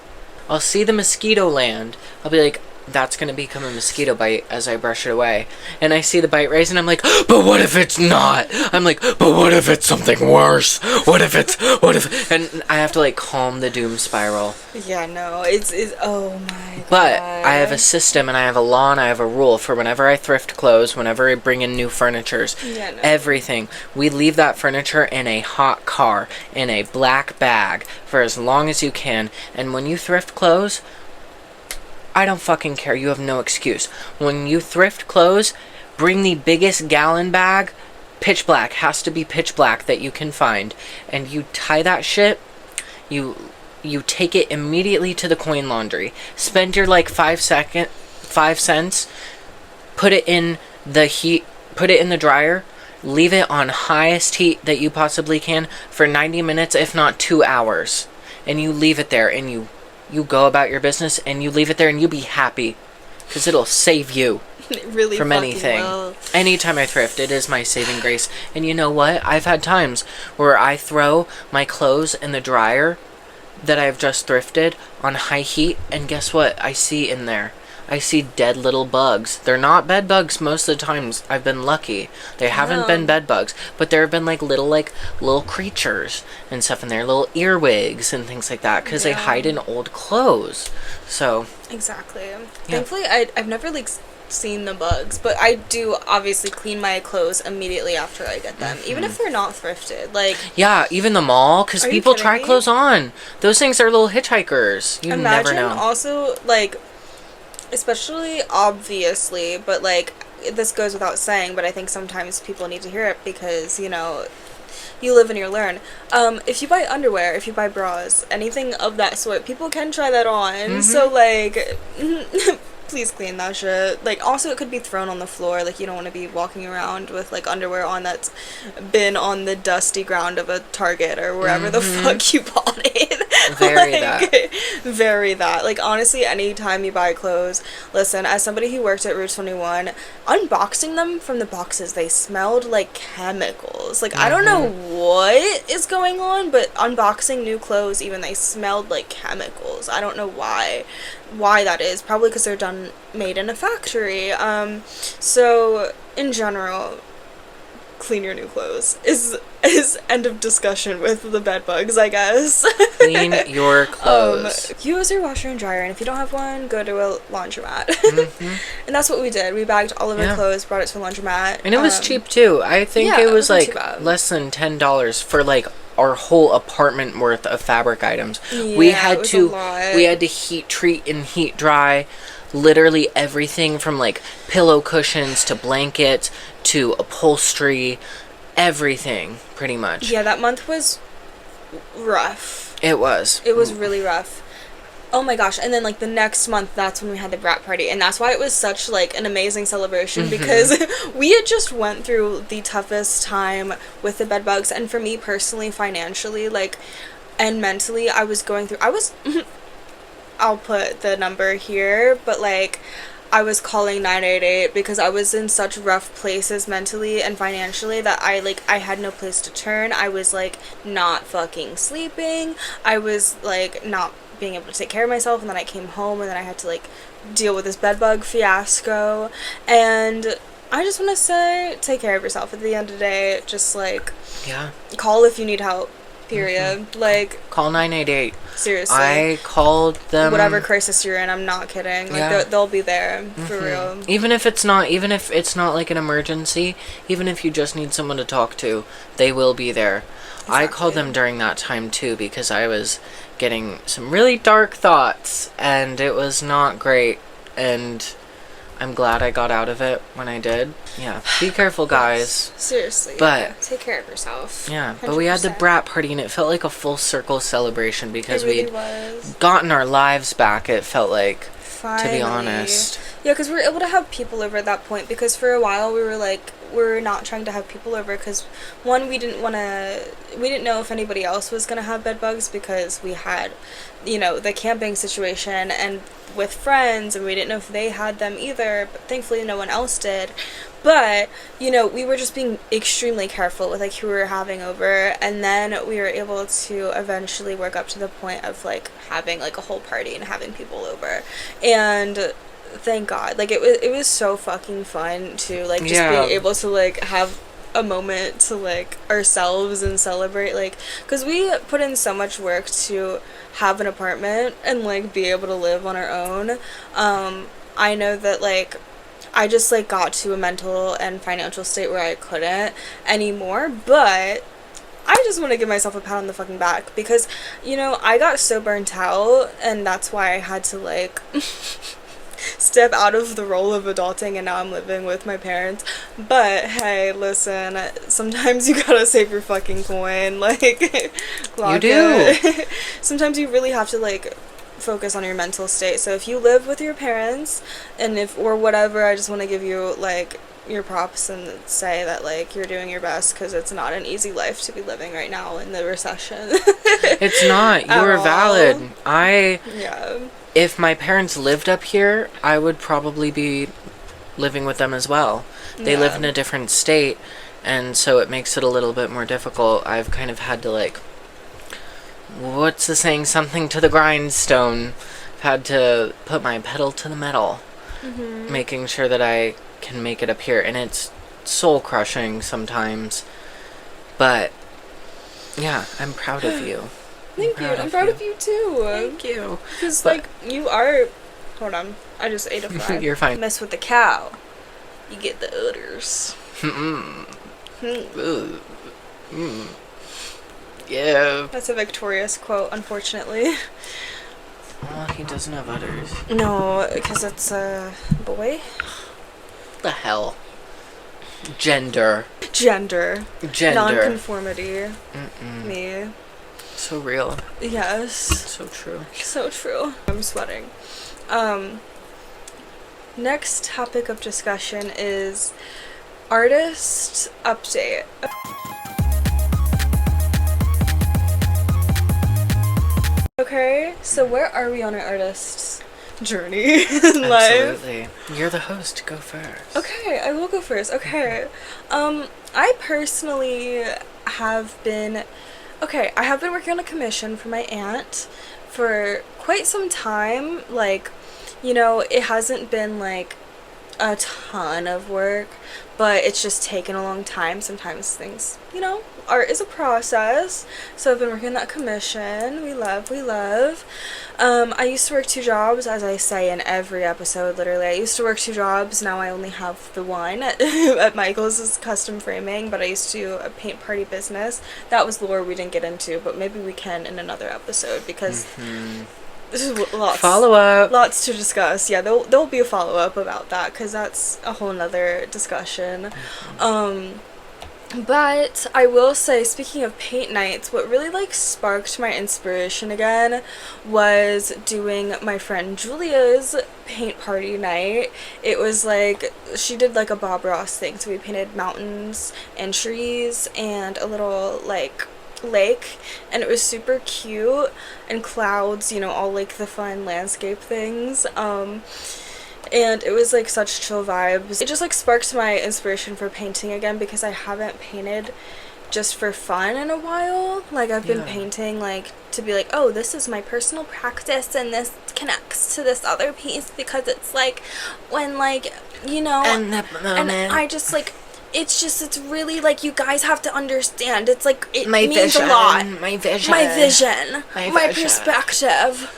Speaker 1: I'll see the mosquito land. I'll be like, that's going to become a mosquito bite as I brush it away. And I see the bite raise and I'm like, but what if it's not? I'm like, but what if it's something worse? What if... And I have to, like, calm the doom spiral.
Speaker 2: Yeah, no, it's oh my God.
Speaker 1: But I have a system and I have a law and I have a rule for whenever I thrift clothes, whenever I bring in new furnitures, everything. We leave that furniture in a hot car, in a black bag, for as long as you can. And when you thrift clothes, I don't fucking care. You have no excuse. When you thrift clothes, bring the biggest gallon bag, pitch black, has to be pitch black, that you can find. And you tie that shit, you take it immediately to the coin laundry. Spend your, like, 5 cents, put it in the heat, put it in the dryer, leave it on highest heat that you possibly can for 90 minutes, if not 2 hours. And you leave it there, and you go about your business, and you leave it there, and you be happy, because it'll save you.
Speaker 2: It really
Speaker 1: from anything. Will. Anytime I thrift, it is my saving grace. And you know what? I've had times where I throw my clothes in the dryer that I've just thrifted on high heat, and guess what I see in there? I see dead little bugs. They're not bed bugs most of the times. I've been lucky. They haven't been bed bugs, but there have been like little creatures and stuff in there, little earwigs and things like that, because they hide in old clothes. So
Speaker 2: exactly. Thankfully, I've never like seen the bugs, but I do obviously clean my clothes immediately after I get them, even if they're not thrifted. Like,
Speaker 1: yeah, even the mall, because people try clothes on. Those things are little hitchhikers. You never know.
Speaker 2: Also, like, especially obviously, but like, this goes without saying, but I think sometimes people need to hear it because, you know, you live and you learn. If you buy underwear, if you buy bras, anything of that sort, people can try that on. So, like, please clean that shit. Like, also, it could be thrown on the floor. Like, you don't want to be walking around with, like, underwear on that's been on the dusty ground of a Target or wherever the fuck you bought it.
Speaker 1: Very
Speaker 2: Very that. Like, honestly, anytime you buy clothes, listen, as somebody who worked at Route 21, unboxing them from the boxes, they smelled like chemicals. Like, I don't know what is going on, but unboxing new clothes, even, they smelled like chemicals. I don't know why that is. Probably because they're made in a factory. So, in general, clean your new clothes is end of discussion with the bed bugs, I guess.
Speaker 1: Clean your clothes.
Speaker 2: Use your washer and dryer, and if you don't have one, go to a laundromat. And that's what we did. We bagged all of our clothes, brought it to a laundromat,
Speaker 1: and it was cheap too. I think it was like less than $10 for like our whole apartment worth of fabric items.
Speaker 2: Yeah,
Speaker 1: we had to heat treat and heat dry literally everything from like pillow cushions to blankets to upholstery, everything pretty much.
Speaker 2: Yeah, that month was rough.
Speaker 1: It was
Speaker 2: really rough. Oh my gosh. And then like the next month, that's when we had the Brat party, and that's why it was such like an amazing celebration, because we had just went through the toughest time with the bed bugs, and for me personally, financially, like, and mentally, I'll put the number here, but like, I was calling 988 because I was in such rough places mentally and financially that I had no place to turn. I was like not fucking sleeping. I was like not being able to take care of myself, and then I came home and then I had to like deal with this bedbug fiasco. And I just want to say, take care of yourself at the end of the day. Just like, call if you need help. Period. Like,
Speaker 1: call 988.
Speaker 2: Seriously.
Speaker 1: I called them.
Speaker 2: Whatever crisis you're in, I'm not kidding. Like, they'll be there for real.
Speaker 1: Even if it's not like an emergency, even if you just need someone to talk to, they will be there. Exactly. I called them during that time too because I was getting some really dark thoughts and it was not great, and I'm glad I got out of it when I did. Yeah. Be careful, guys.
Speaker 2: Seriously.
Speaker 1: But
Speaker 2: take care of yourself.
Speaker 1: Yeah. 100%. But we had the Brat party, and it felt like a full circle celebration because we had gotten our lives back, it felt like. Finally. To be honest.
Speaker 2: Yeah, because we were able to have people over at that point, because for a while we were not trying to have people over because, one, we didn't know if anybody else was going to have bed bugs because we had, the camping situation and with friends, and we didn't know if they had them either, but thankfully no one else did. But, we were just being extremely careful with, like, who we were having over, and then we were able to eventually work up to the point of, like, having, like, a whole party and having people over. And thank God. Like, it was so fucking fun to, like, just being able to, like, have a moment to, like, ourselves and celebrate, like, because we put in so much work to have an apartment and, like, be able to live on our own. I know that, like, I just, like, got to a mental and financial state where I couldn't anymore, but I just want to give myself a pat on the fucking back because, I got so burnt out, and that's why I had to, like, step out of the role of adulting, and now I'm living with my parents. But hey, listen, sometimes you gotta save your fucking coin, like, you do. Sometimes you really have to, like, focus on your mental state. So if you live with your parents or whatever, I just want to give you, like, your props and say that, like, you're doing your best, because it's not an easy life to be living right now in the recession.
Speaker 1: It's not. You're valid. If my parents lived up here, I would probably be living with them as well. They live in a different state, and so it makes it a little bit more difficult. I've kind of had to, like, what's the saying? Something to the grindstone. I've had to put my pedal to the metal, making sure that I can make it up here, and it's soul-crushing sometimes. But, yeah, I'm proud of you.
Speaker 2: Thank you. I'm proud of you too.
Speaker 1: Thank you.
Speaker 2: Because, like, you are... Hold on. I just ate a fly.
Speaker 1: You're fine.
Speaker 2: Mess with the cow, you get the udders.
Speaker 1: Yeah.
Speaker 2: That's a Victorious quote, unfortunately.
Speaker 1: Oh, he doesn't have udders.
Speaker 2: No, because it's a boy.
Speaker 1: The hell? Gender.
Speaker 2: Nonconformity. Me.
Speaker 1: So real.
Speaker 2: Yes.
Speaker 1: So true.
Speaker 2: So true. I'm sweating. Next topic of discussion is artist update. Okay, so where are we on our artist's journey in life?
Speaker 1: Absolutely. You're the host. Go first.
Speaker 2: Okay, I will go first. Okay. I personally have been I have been working on a commission for my aunt for quite some time. Like, it hasn't been like a ton of work, but it's just taken a long time. Sometimes things, art is a process. So I've been working on that commission. We love. I used to work 2 jobs, as I say in every episode, literally. I used to work 2 jobs, now I only have the one at Michael's custom framing, but I used to do a paint party business. That was lore we didn't get into, but maybe we can in another episode, because this is lots to discuss. Yeah, there'll be a follow-up about that, because that's a whole nother discussion. But I will say, speaking of paint nights, what really like sparked my inspiration again was doing my friend Julia's paint party night. It was like, she did like a Bob Ross thing, so we painted mountains and trees and a little like lake, and it was super cute, and clouds, all like the fun landscape things. And it was like such chill vibes. It just like sparked my inspiration for painting again, because I haven't painted just for fun in a while. Like, I've been painting like to be like, oh, this is my personal practice and this connects to this other piece, because it's like when like, and I just like, it's really like, you guys have to understand, it's like, it means a lot. My vision, my perspective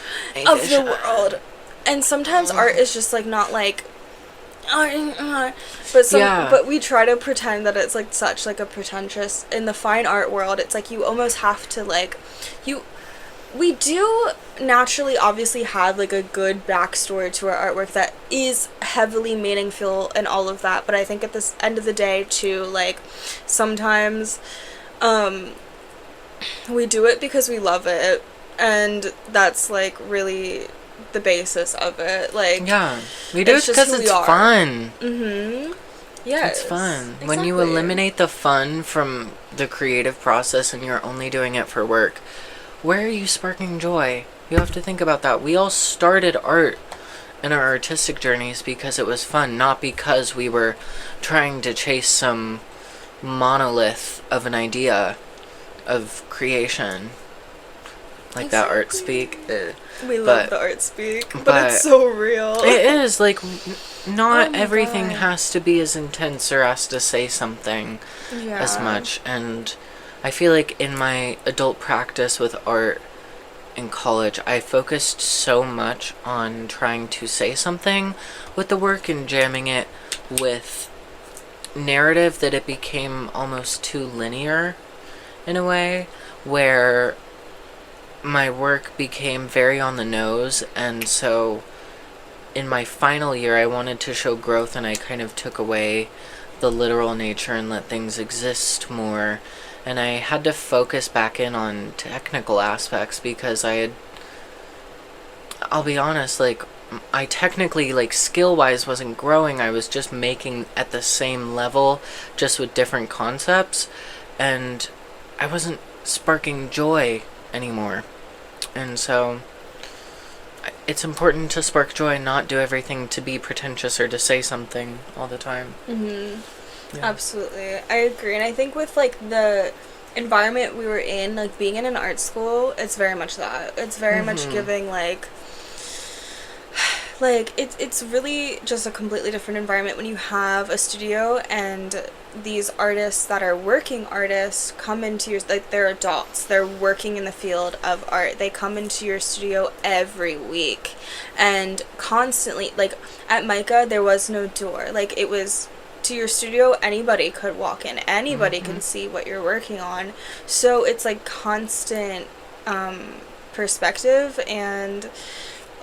Speaker 2: of the world. And sometimes art is just like not like, but we try to pretend that it's like such like a pretentious, in the fine art world, it's like you almost have to like, we do naturally obviously have like a good backstory to our artwork that is heavily meaningful and all of that, but I think at this end of the day too, like, sometimes we do it because we love it, and that's like really the basis of it. Like,
Speaker 1: we do it because it's fun.
Speaker 2: Yeah,
Speaker 1: it's fun.
Speaker 2: Exactly.
Speaker 1: When you eliminate the fun from the creative process and you're only doing it for work, where are you sparking joy? You have to think about that. We all started art in our artistic journeys because it was fun, not because we were trying to chase some monolith of an idea of creation. Like that art speak.
Speaker 2: We love the art speak, but it's so real.
Speaker 1: It is, like, not everything has to be as intense or has to say something as much. And I feel like in my adult practice with art in college, I focused so much on trying to say something with the work and jamming it with narrative that it became almost too linear in a way, where my work became very on the nose. And so in my final year, I wanted to show growth, and I kind of took away the literal nature and let things exist more. And I had to focus back in on technical aspects, because I'll be honest, like, I technically, like, skill-wise wasn't growing. I was just making at the same level, just with different concepts, and I wasn't sparking joy anymore. And so it's important to spark joy and not do everything to be pretentious or to say something all the time.
Speaker 2: Absolutely, I agree. And I think with like the environment we were in, like being in an art school, it's very much that. It's very much giving like it's really just a completely different environment when you have a studio and these artists that are working artists come into your, like, they're adults, they're working in the field of art, they come into your studio every week and constantly, like at Micah there was no door, like it was to your studio, anybody could walk in, anybody can see what you're working on, so it's like constant perspective and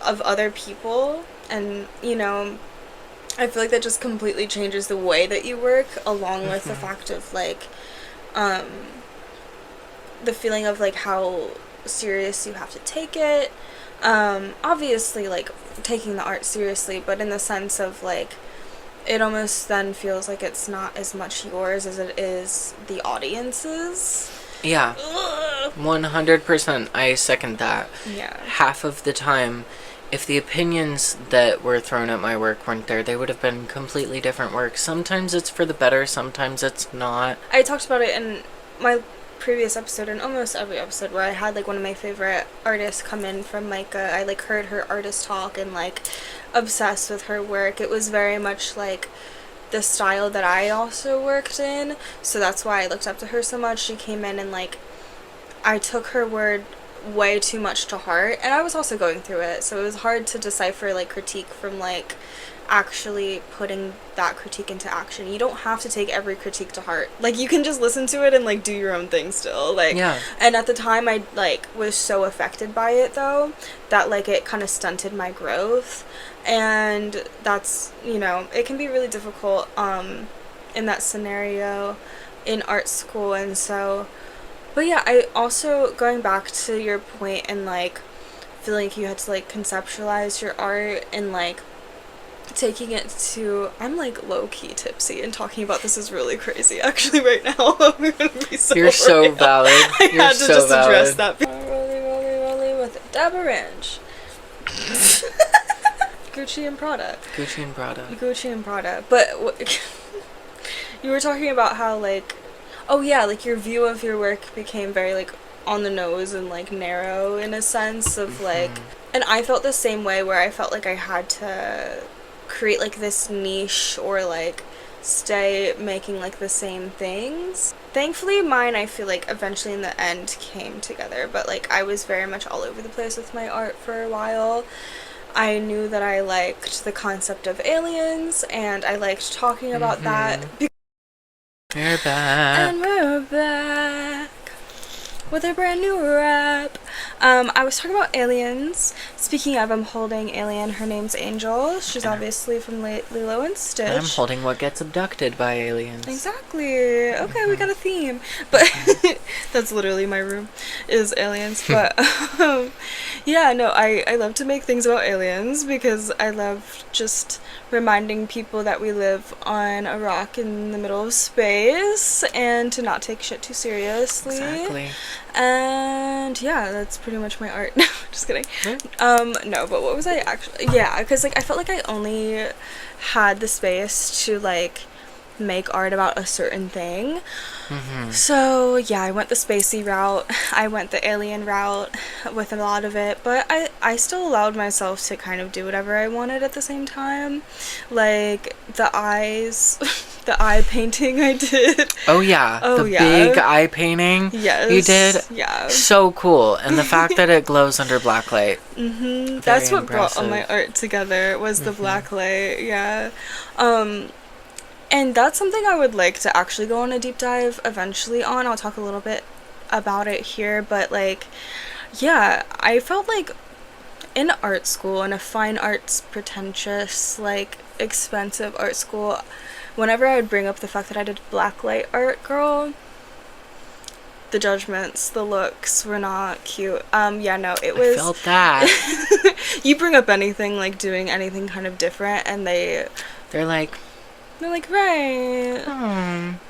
Speaker 2: of other people, and I feel like that just completely changes the way that you work, along with the fact of like the feeling of like how serious you have to take it, obviously like taking the art seriously, but in the sense of like it almost then feels like it's not as much yours as it is the audience's.
Speaker 1: Yeah.
Speaker 2: Ugh.
Speaker 1: 100%. I second that.
Speaker 2: Yeah.
Speaker 1: Half of the time, if the opinions that were thrown at my work weren't there, they would have been completely different work. Sometimes it's for the better, sometimes it's not.
Speaker 2: I talked about it in my previous episode, and almost every episode, where I had like one of my favorite artists come in from Micah. I like heard her artist talk and like obsessed with her work. It was very much like the style that I also worked in, so that's why I looked up to her so much. She came in and like I took her word way too much to heart, and I was also going through it, so it was hard to decipher like critique from like actually putting that critique into action. You don't have to take every critique to heart. Like, you can just listen to it and like do your own thing still. Like,
Speaker 1: yeah.
Speaker 2: And at the time I like was so affected by it though that like it kind of stunted my growth, and that's, you know, it can be really difficult in that scenario in art school. And so, but yeah, I also, going back to your point and like feeling like you had to like conceptualize your art and like taking it to, I'm like low-key tipsy, and talking about this is really crazy actually right now. I'm gonna be so
Speaker 1: You're so
Speaker 2: real.
Speaker 1: valid.
Speaker 2: I
Speaker 1: You're
Speaker 2: had to
Speaker 1: so
Speaker 2: just
Speaker 1: valid.
Speaker 2: address that. Rolly with it. Dab a ranch. Gucci and Prada.
Speaker 1: Gucci and Prada.
Speaker 2: Gucci and Prada. But you were talking about how like, oh yeah, like your view of your work became very like on the nose and like narrow in a sense of like, and I felt the same way, where I felt like I had to create like this niche or like stay making like the same things. Thankfully mine, I feel like eventually in the end came together, but like I was very much all over the place with my art for a while. I knew that I liked the concept of aliens, and I liked talking about that.
Speaker 1: We're back.
Speaker 2: And we're back with a brand new rap. I was talking about aliens. Speaking of, I'm holding Alien. Her name's Angel. She's obviously from Lilo and Stitch.
Speaker 1: And I'm holding what gets abducted by aliens.
Speaker 2: Exactly. Okay, we got a theme. But that's literally my room, is aliens. But yeah, no, I love to make things about aliens because I love just reminding people that we live on a rock in the middle of space and to not take shit too seriously.
Speaker 1: Exactly.
Speaker 2: And yeah, that's pretty much my art. Just kidding.
Speaker 1: What?
Speaker 2: No, but what was I actually? Yeah, because like I felt like I only had the space to like make art about a certain thing. So yeah, I went the spacey route. I went the alien route with a lot of it, but I still allowed myself to kind of do whatever I wanted at the same time. Like the eyes, the eye painting I did.
Speaker 1: Oh yeah, the big eye painting.
Speaker 2: Yes,
Speaker 1: you did.
Speaker 2: Yeah,
Speaker 1: so cool, and the fact that it glows under black light.
Speaker 2: That's what brought all my art together, was the black light. Yeah. And that's something I would like to actually go on a deep dive eventually on. I'll talk a little bit about it here, but like, yeah, I felt like in art school, in a fine arts, pretentious, like expensive art school, whenever I would bring up the fact that I did blacklight art, girl, the judgments, the looks were not cute. Yeah, no, it was.
Speaker 1: I felt that.
Speaker 2: You bring up anything, like doing anything kind of different, and they're like, right,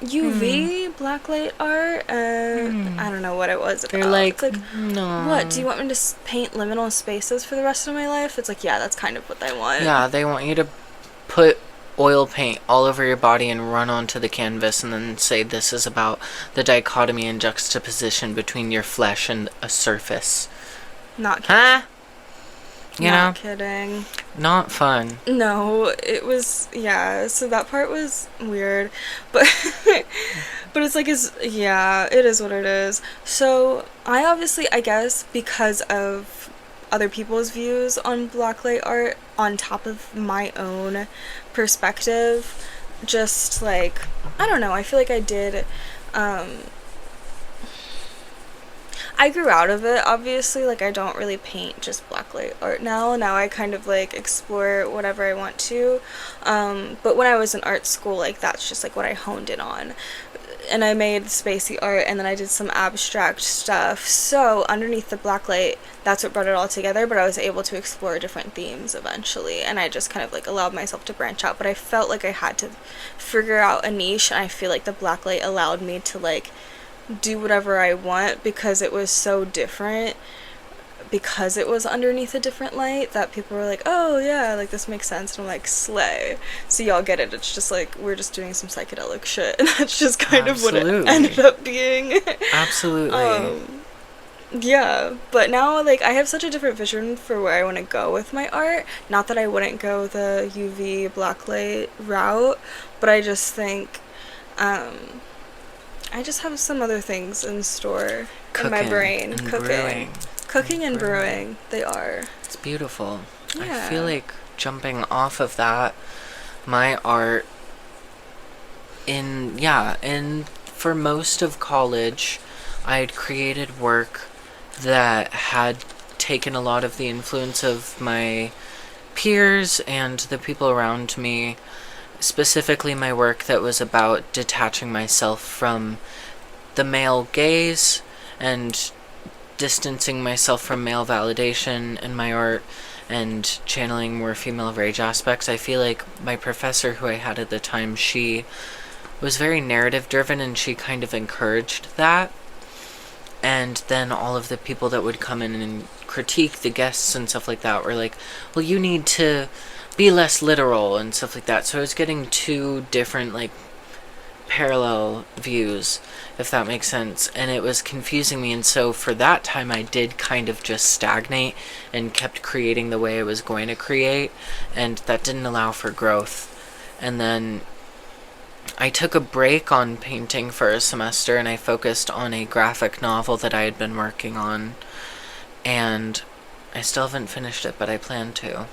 Speaker 2: UV blacklight art, and I don't know what it was about.
Speaker 1: They're like,
Speaker 2: it's like,
Speaker 1: no.
Speaker 2: What, do you want me to paint liminal spaces for the rest of my life? It's like, yeah, that's kind of what they want.
Speaker 1: Yeah, they want you to put oil paint all over your body and run onto the canvas and then say this is about the dichotomy and juxtaposition between your flesh and a surface.
Speaker 2: Not kidding.
Speaker 1: Huh?
Speaker 2: Not kidding.
Speaker 1: Not fun.
Speaker 2: No, it was, yeah, so that part was weird, but but it's like, yeah, it is what it is. So I obviously, I guess, because of other people's views on blacklight art on top of my own perspective, just like, I don't know, I feel like I did, I grew out of it, obviously. Like, I don't really paint just blacklight art now. Now I kind of, like, explore whatever I want to. But when I was in art school, like, that's just, like, what I honed in on. And I made spacey art, and then I did some abstract stuff. So, underneath the blacklight, that's what brought it all together. But I was able to explore different themes eventually. And I just kind of, like, allowed myself to branch out. But I felt like I had to figure out a niche. And I feel like the blacklight allowed me to, like, do whatever I want because it was so different, because it was underneath a different light, that people were like, oh yeah, like this makes sense. And I'm like, slay. So y'all get it. It's just like we're just doing some psychedelic shit, and that's just kind of what it ended up being.
Speaker 1: Absolutely.
Speaker 2: Yeah, but now, like, I have such a different vision for where I want to go with my art. Not that I wouldn't go the UV blacklight route, but I just think I just have some other things in store in my brain. Cooking and brewing, they are.
Speaker 1: It's beautiful.
Speaker 2: Yeah.
Speaker 1: I feel like jumping off of that, my art for most of college, I had created work that had taken a lot of the influence of my peers and the people around me, specifically my work that was about detaching myself from the male gaze and distancing myself from male validation in my art and channeling more female rage aspects. I feel like my professor who I had at the time, she was very narrative driven and she kind of encouraged that. And then all of the people that would come in and critique the guests and stuff like that were like, well, you need to be less literal and stuff like that. So I was getting two different, like, parallel views, if that makes sense, and it was confusing me. And so for that time I did kind of just stagnate and kept creating the way I was going to create, and that didn't allow for growth. And then I took a break on painting for a semester and I focused on a graphic novel that I had been working on, and I still haven't finished it, but I plan to.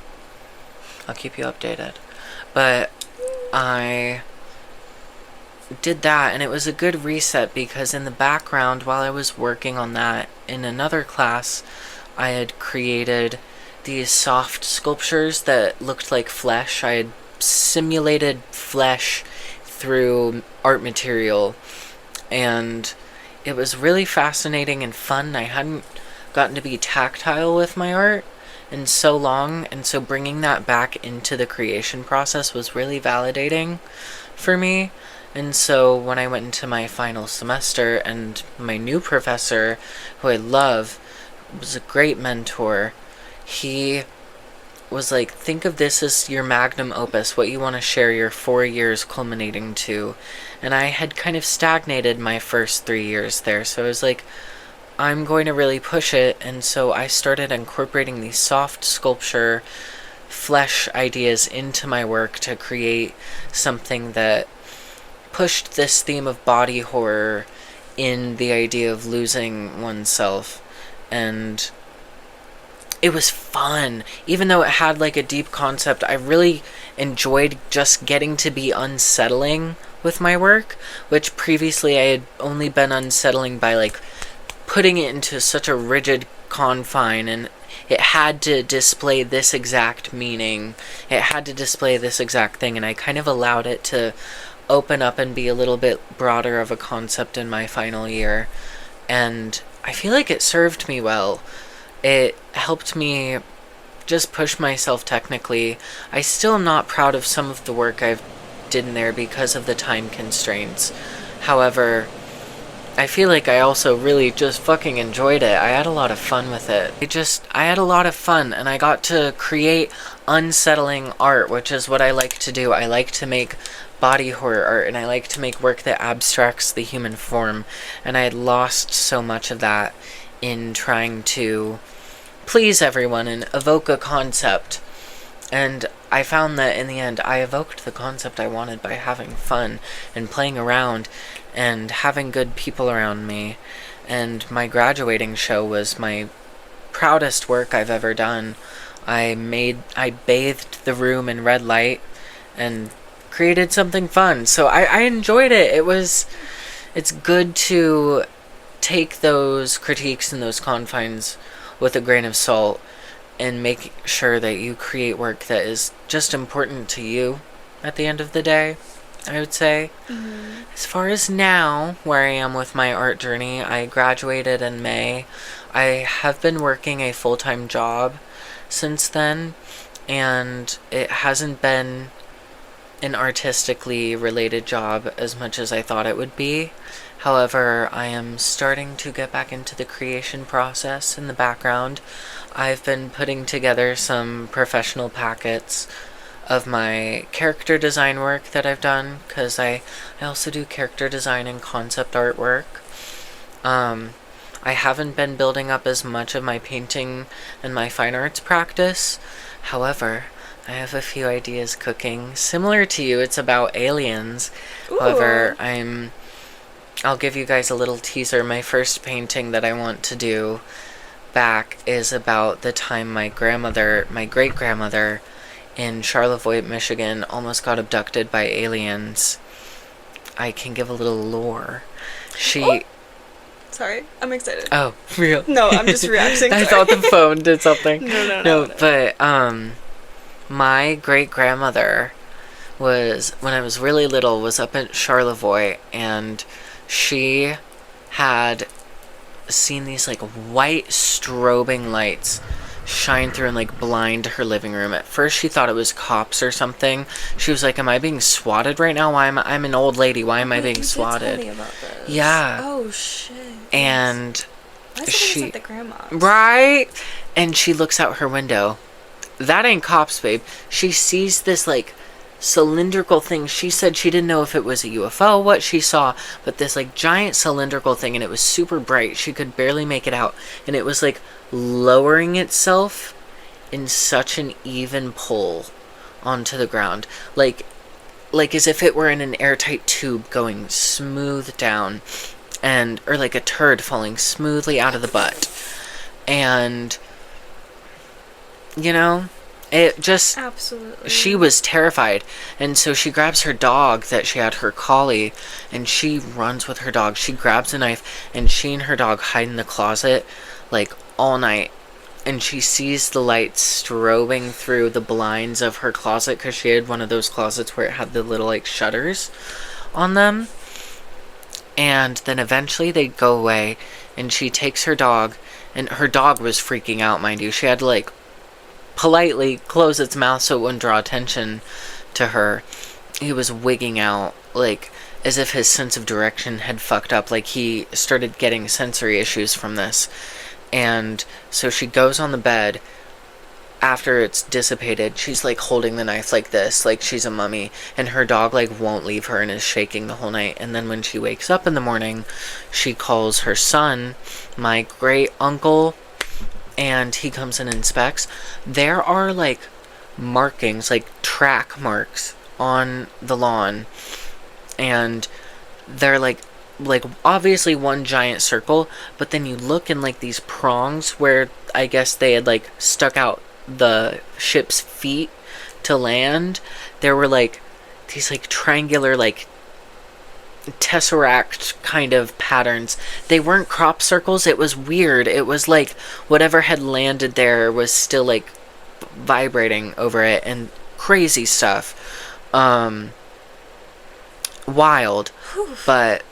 Speaker 1: I'll keep you updated. But I did that, and it was a good reset because in the background, while I was working on that in another class, I had created these soft sculptures that looked like flesh. I had simulated flesh through art material, and it was really fascinating and fun. I hadn't gotten to be tactile with my art in so long, and so bringing that back into the creation process was really validating for me. And so when I went into my final semester, and my new professor, who I love, was a great mentor, he was like, think of this as your magnum opus, what you want to share your 4 years culminating to. And I had kind of stagnated my first 3 years there, so I was like, I'm going to really push it. And so I started incorporating these soft sculpture flesh ideas into my work to create something that pushed this theme of body horror in the idea of losing oneself. And it was fun. Even though it had like a deep concept, I really enjoyed just getting to be unsettling with my work, which previously I had only been unsettling by like putting it into such a rigid confine, and it had to display this exact meaning, it had to display this exact thing, and I kind of allowed it to open up and be a little bit broader of a concept in my final year. And I feel like it served me well. It helped me just push myself technically. I still am not proud of some of the work I've did in there because of the time constraints. However, I feel like I also really just fucking enjoyed it. I had a lot of fun with it. I had a lot of fun, and I got to create unsettling art, which is what I like to do. I like to make body horror art, and I like to make work that abstracts the human form, and I had lost so much of that in trying to please everyone and evoke a concept. And I found that in the end I evoked the concept I wanted by having fun and playing around and having good people around me. And my graduating show was my proudest work I've ever done. I bathed the room in red light and created something fun. So I enjoyed it. It's good to take those critiques and those confines with a grain of salt and make sure that you create work that is just important to you at the end of the day, I would say. Mm-hmm. As far as now, where I am with my art journey, I graduated in May. I have been working a full-time job since then, and it hasn't been an artistically related job as much as I thought it would be. However, I am starting to get back into the creation process in the background. I've been putting together some professional packets of my character design work that I've done, because I also do character design and concept artwork. I haven't been building up as much of my painting and my fine arts practice. However, I have a few ideas cooking. Similar to you, it's about aliens.
Speaker 2: Ooh.
Speaker 1: However, I'll give you guys a little teaser. My first painting that I want to do back is about the time my great-grandmother in Charlevoix, Michigan almost got abducted by aliens. I can give a little lore.
Speaker 2: Sorry, I'm excited.
Speaker 1: Oh, real?
Speaker 2: No, I'm just reacting.
Speaker 1: I thought the phone did something.
Speaker 2: No.
Speaker 1: But, my great-grandmother was, when I was really little, was up in Charlevoix, and she had seen these, like, white strobing lights shine through and, like, blind her living room. At first, she thought it was cops or something. She was like, am I being swatted right now? I'm an old lady. Why am I being swatted?
Speaker 2: You did tell me about this.
Speaker 1: Yeah.
Speaker 2: Oh, shit.
Speaker 1: And
Speaker 2: I thought it was at the grandma's.
Speaker 1: Right? And she looks out her window. That ain't cops, babe. She sees this, like, cylindrical thing. She said she didn't know if it was a UFO, what she saw, but this, like, giant cylindrical thing, and it was super bright. She could barely make it out. And it was, like, lowering itself in such an even pull onto the ground. Like as if it were in an airtight tube going smooth down. Or like a turd falling smoothly out of the butt. And, you know, it just...
Speaker 2: Absolutely.
Speaker 1: She was terrified. And so she grabs her dog that she had, her collie, and she runs with her dog. She grabs a knife, and she and her dog hide in the closet, like, all night. And she sees the lights strobing through the blinds of her closet, because she had one of those closets where it had the little, like, shutters on them. And then eventually they go away, and she takes her dog, and her dog was freaking out, mind you. She had to, like, politely close its mouth so it wouldn't draw attention to her. He was wigging out, like, as if his sense of direction had fucked up. Like, he started getting sensory issues from this. And so she goes on the bed. After it's dissipated, she's, like, holding the knife like this, like she's a mummy, and her dog, like, won't leave her and is shaking the whole night. And then when she wakes up in the morning, she calls her son, my great uncle, and he comes and inspects. There are, like, markings, like track marks on the lawn, and they're like obviously one giant circle, but then you look in, like, these prongs where I guess they had, like, stuck out the ship's feet to land. There were, like, these, like, triangular, like, tesseract kind of patterns. They weren't crop circles. It was weird. It was like whatever had landed there was still, like, vibrating over it, and crazy stuff. Wild, but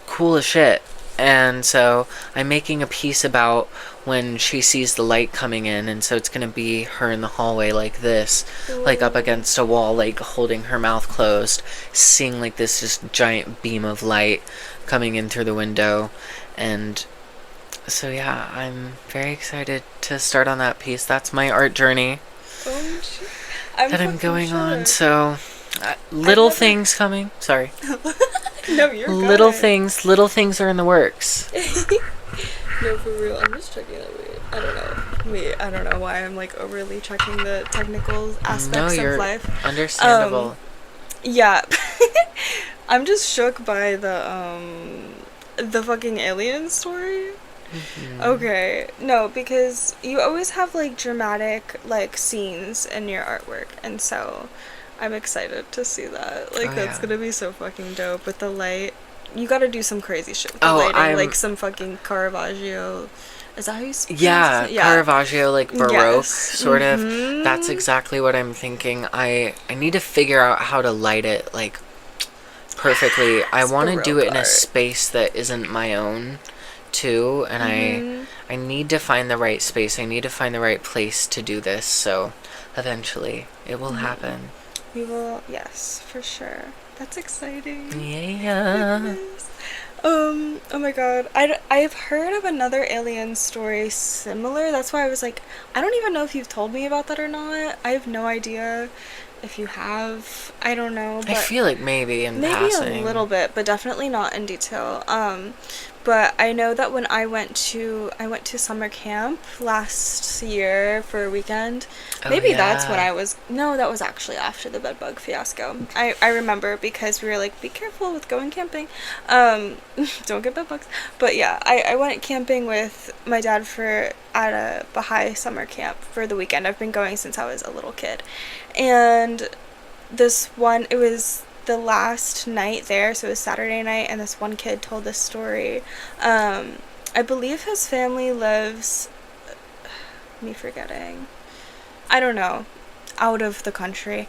Speaker 1: cool as shit. And so I'm making a piece about when she sees the light coming in, and so it's gonna be her in the hallway like this. Ooh. Like up against a wall, like holding her mouth closed, seeing, like, this just giant beam of light coming in through the window. And so yeah, I'm very excited to start on that piece. That's my art journey that I'm going on. So little things coming. Sorry.
Speaker 2: No, you're good.
Speaker 1: Little things are in the works.
Speaker 2: No, for real. I'm just checking that I don't know why I'm, like, overly checking the technical aspects of life.
Speaker 1: Understandable.
Speaker 2: Yeah. I'm just shook by the fucking alien story. Mm-hmm. Okay. No, because you always have, like, dramatic, like, scenes in your artwork, and so I'm excited to see that. Like, that's gonna be so fucking dope with the light. You gotta do some crazy shit with the lighting, like some fucking Caravaggio. Is that how you speak?
Speaker 1: Yeah, Caravaggio, like Baroque, sort of. That's exactly what I'm thinking. I need to figure out how to light it, like, perfectly. I want to do it in a space that isn't my own, too, and I need to find the right space. I need to find the right place to do this, so eventually it will happen.
Speaker 2: We will, yes, for sure. That's exciting.
Speaker 1: Yeah.
Speaker 2: Oh my god. I've heard of another alien story similar. That's why I was like, I don't even know if you've told me about that or not. I have no idea if you have. I don't know. But
Speaker 1: I feel like maybe passing.
Speaker 2: a little bit, but definitely not in detail. But I know that when I went to summer camp last year for a weekend. Maybe that's when that was actually after the bedbug fiasco. I remember because we were like, be careful with going camping. Don't get bedbugs. But yeah, I went camping with my dad at a Baha'i summer camp for the weekend. I've been going since I was a little kid. And it was the last night there, so it was Saturday night, and this one kid told this story. I believe his family lives, me forgetting, I don't know, out of the country,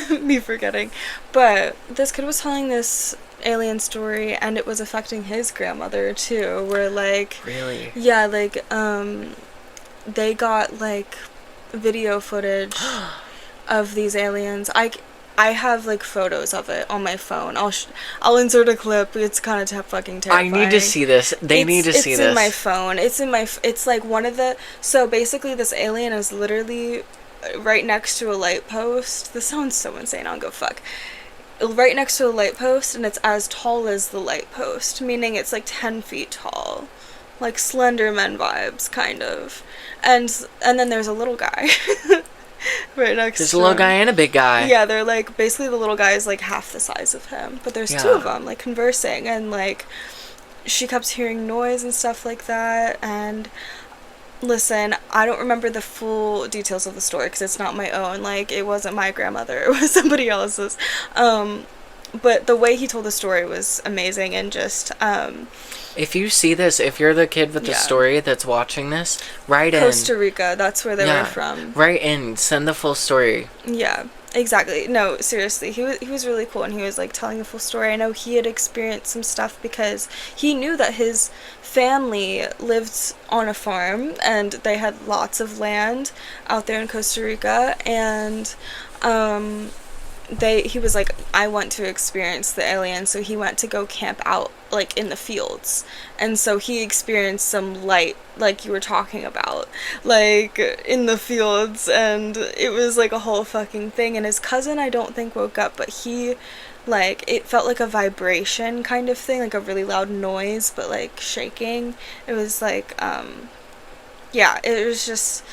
Speaker 2: me forgetting, but this kid was telling this alien story, and it was affecting his grandmother too, where like,
Speaker 1: really?
Speaker 2: Yeah, like, they got like video footage of these aliens. I have like photos of it on my phone. I'll insert a clip. It's kind of fucking terrifying.
Speaker 1: I need to see this. They need to see this.
Speaker 2: It's in my phone. It's like one of the. So basically, this alien is literally right next to a light post. This sounds so insane. I'll go fuck. Right next to a light post, and it's as tall as the light post, meaning it's like 10 feet tall, like Slender Man vibes, kind of. And then there's a little guy. Right next to him.
Speaker 1: There's a little guy and a big guy.
Speaker 2: Yeah, they're like, basically the little guy is like half the size of him. But there's two of them, like, conversing. And, like, she kept hearing noise and stuff like that. And, listen, I don't remember the full details of the story because it's not my own. Like, it wasn't my grandmother. It was somebody else's. But the way he told the story was amazing and just,
Speaker 1: if you see this, if you're the kid with the story that's watching this, write in.
Speaker 2: Costa Rica, that's where they were from.
Speaker 1: Write in, send the full story.
Speaker 2: Yeah, exactly. No, seriously, he was really cool, and he was like telling the full story. I know he had experienced some stuff because he knew that his family lived on a farm, and they had lots of land out there in Costa Rica, and he was like, I want to experience the alien, so he went to go camp out like in the fields, and so he experienced some light like you were talking about, like in the fields, and it was like a whole fucking thing. And his cousin, I don't think, woke up, but he, like, it felt like a vibration kind of thing, like a really loud noise, but like shaking. It was like yeah, it was just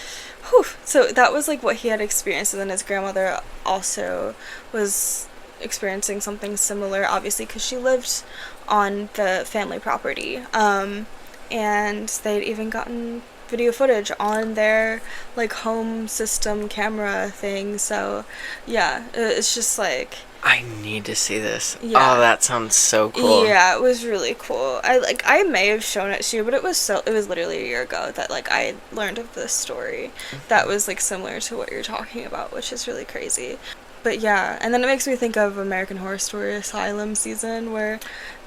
Speaker 2: whew. So that was like what he had experienced, and then his grandmother also was experiencing something similar, obviously, because she lived on the family property, and they'd even gotten video footage on their like home system camera thing. So yeah, it's just like,
Speaker 1: I need to see this.
Speaker 2: Yeah.
Speaker 1: Oh, that sounds so cool.
Speaker 2: Yeah, it was really cool. I may have shown it to you, but it was literally a year ago that like I learned of this story that was like similar to what you're talking about, which is really crazy. But yeah, and then it makes me think of American Horror Story Asylum season where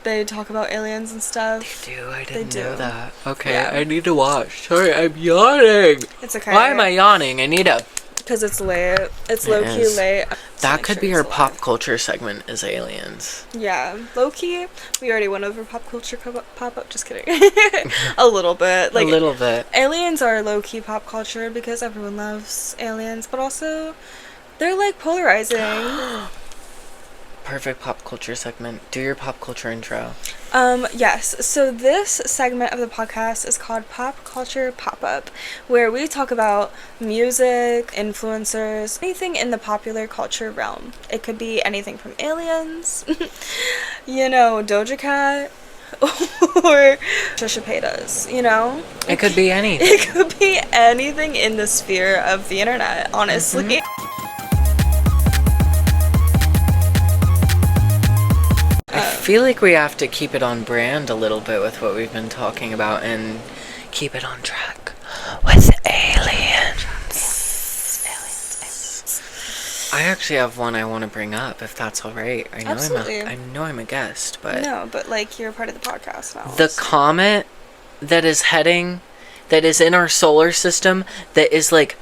Speaker 2: they talk about aliens and stuff.
Speaker 1: They do. I didn't know that. Okay, yeah. I need to watch. Sorry, I'm yawning.
Speaker 2: It's okay.
Speaker 1: Why am I yawning? I need to.
Speaker 2: Because it's late. It's low-key late.
Speaker 1: That could be our pop culture segment, is aliens.
Speaker 2: Yeah. Low-key, we already went over pop culture pop-up. Just kidding. A little bit. Like,
Speaker 1: a little bit.
Speaker 2: Aliens are low-key pop culture because everyone loves aliens, but also they're like polarizing.
Speaker 1: Perfect pop culture segment. Do your pop culture intro.
Speaker 2: Yes. So this segment of the podcast is called Pop Culture Pop-Up, where we talk about music, influencers, anything in the popular culture realm. It could be anything from aliens, Doja Cat, or Trisha Paytas,
Speaker 1: It could be anything.
Speaker 2: It could be anything in the sphere of the internet, honestly.
Speaker 1: Mm-hmm. I feel like we have to keep it on brand a little bit with what we've been talking about and keep it on track with aliens. I actually have one I want to bring up, if that's all right.
Speaker 2: Absolutely.
Speaker 1: I know I'm a guest, but
Speaker 2: no, but like you're part of the podcast now.
Speaker 1: The comet that is in our solar system, that is like,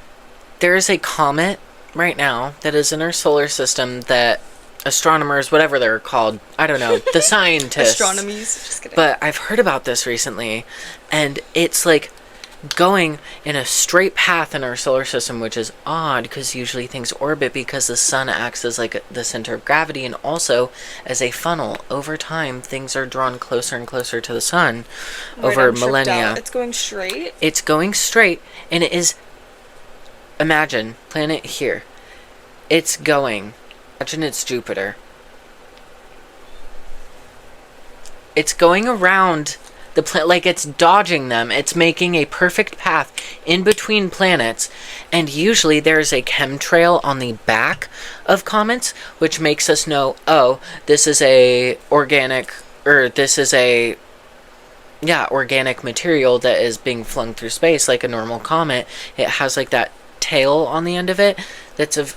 Speaker 1: there is a comet right now that is in our solar system that astronomers, whatever they're called, I don't know, the scientists.
Speaker 2: Astronomies, just kidding.
Speaker 1: But I've heard about this recently, and it's like going in a straight path in our solar system, which is odd because usually things orbit because the sun acts as like the center of gravity and also as a funnel. Over time, things are drawn closer and closer to the sun over millennia.
Speaker 2: It's going straight?
Speaker 1: It's going straight, and it is, imagine, planet here. It's going, imagine it's Jupiter. It's going around the planet, like it's dodging them. It's making a perfect path in between planets, and usually there's a chemtrail on the back of comets, which makes us know, oh, this is a organic, or this is a, organic material that is being flung through space like a normal comet. It has like that tail on the end of it that's of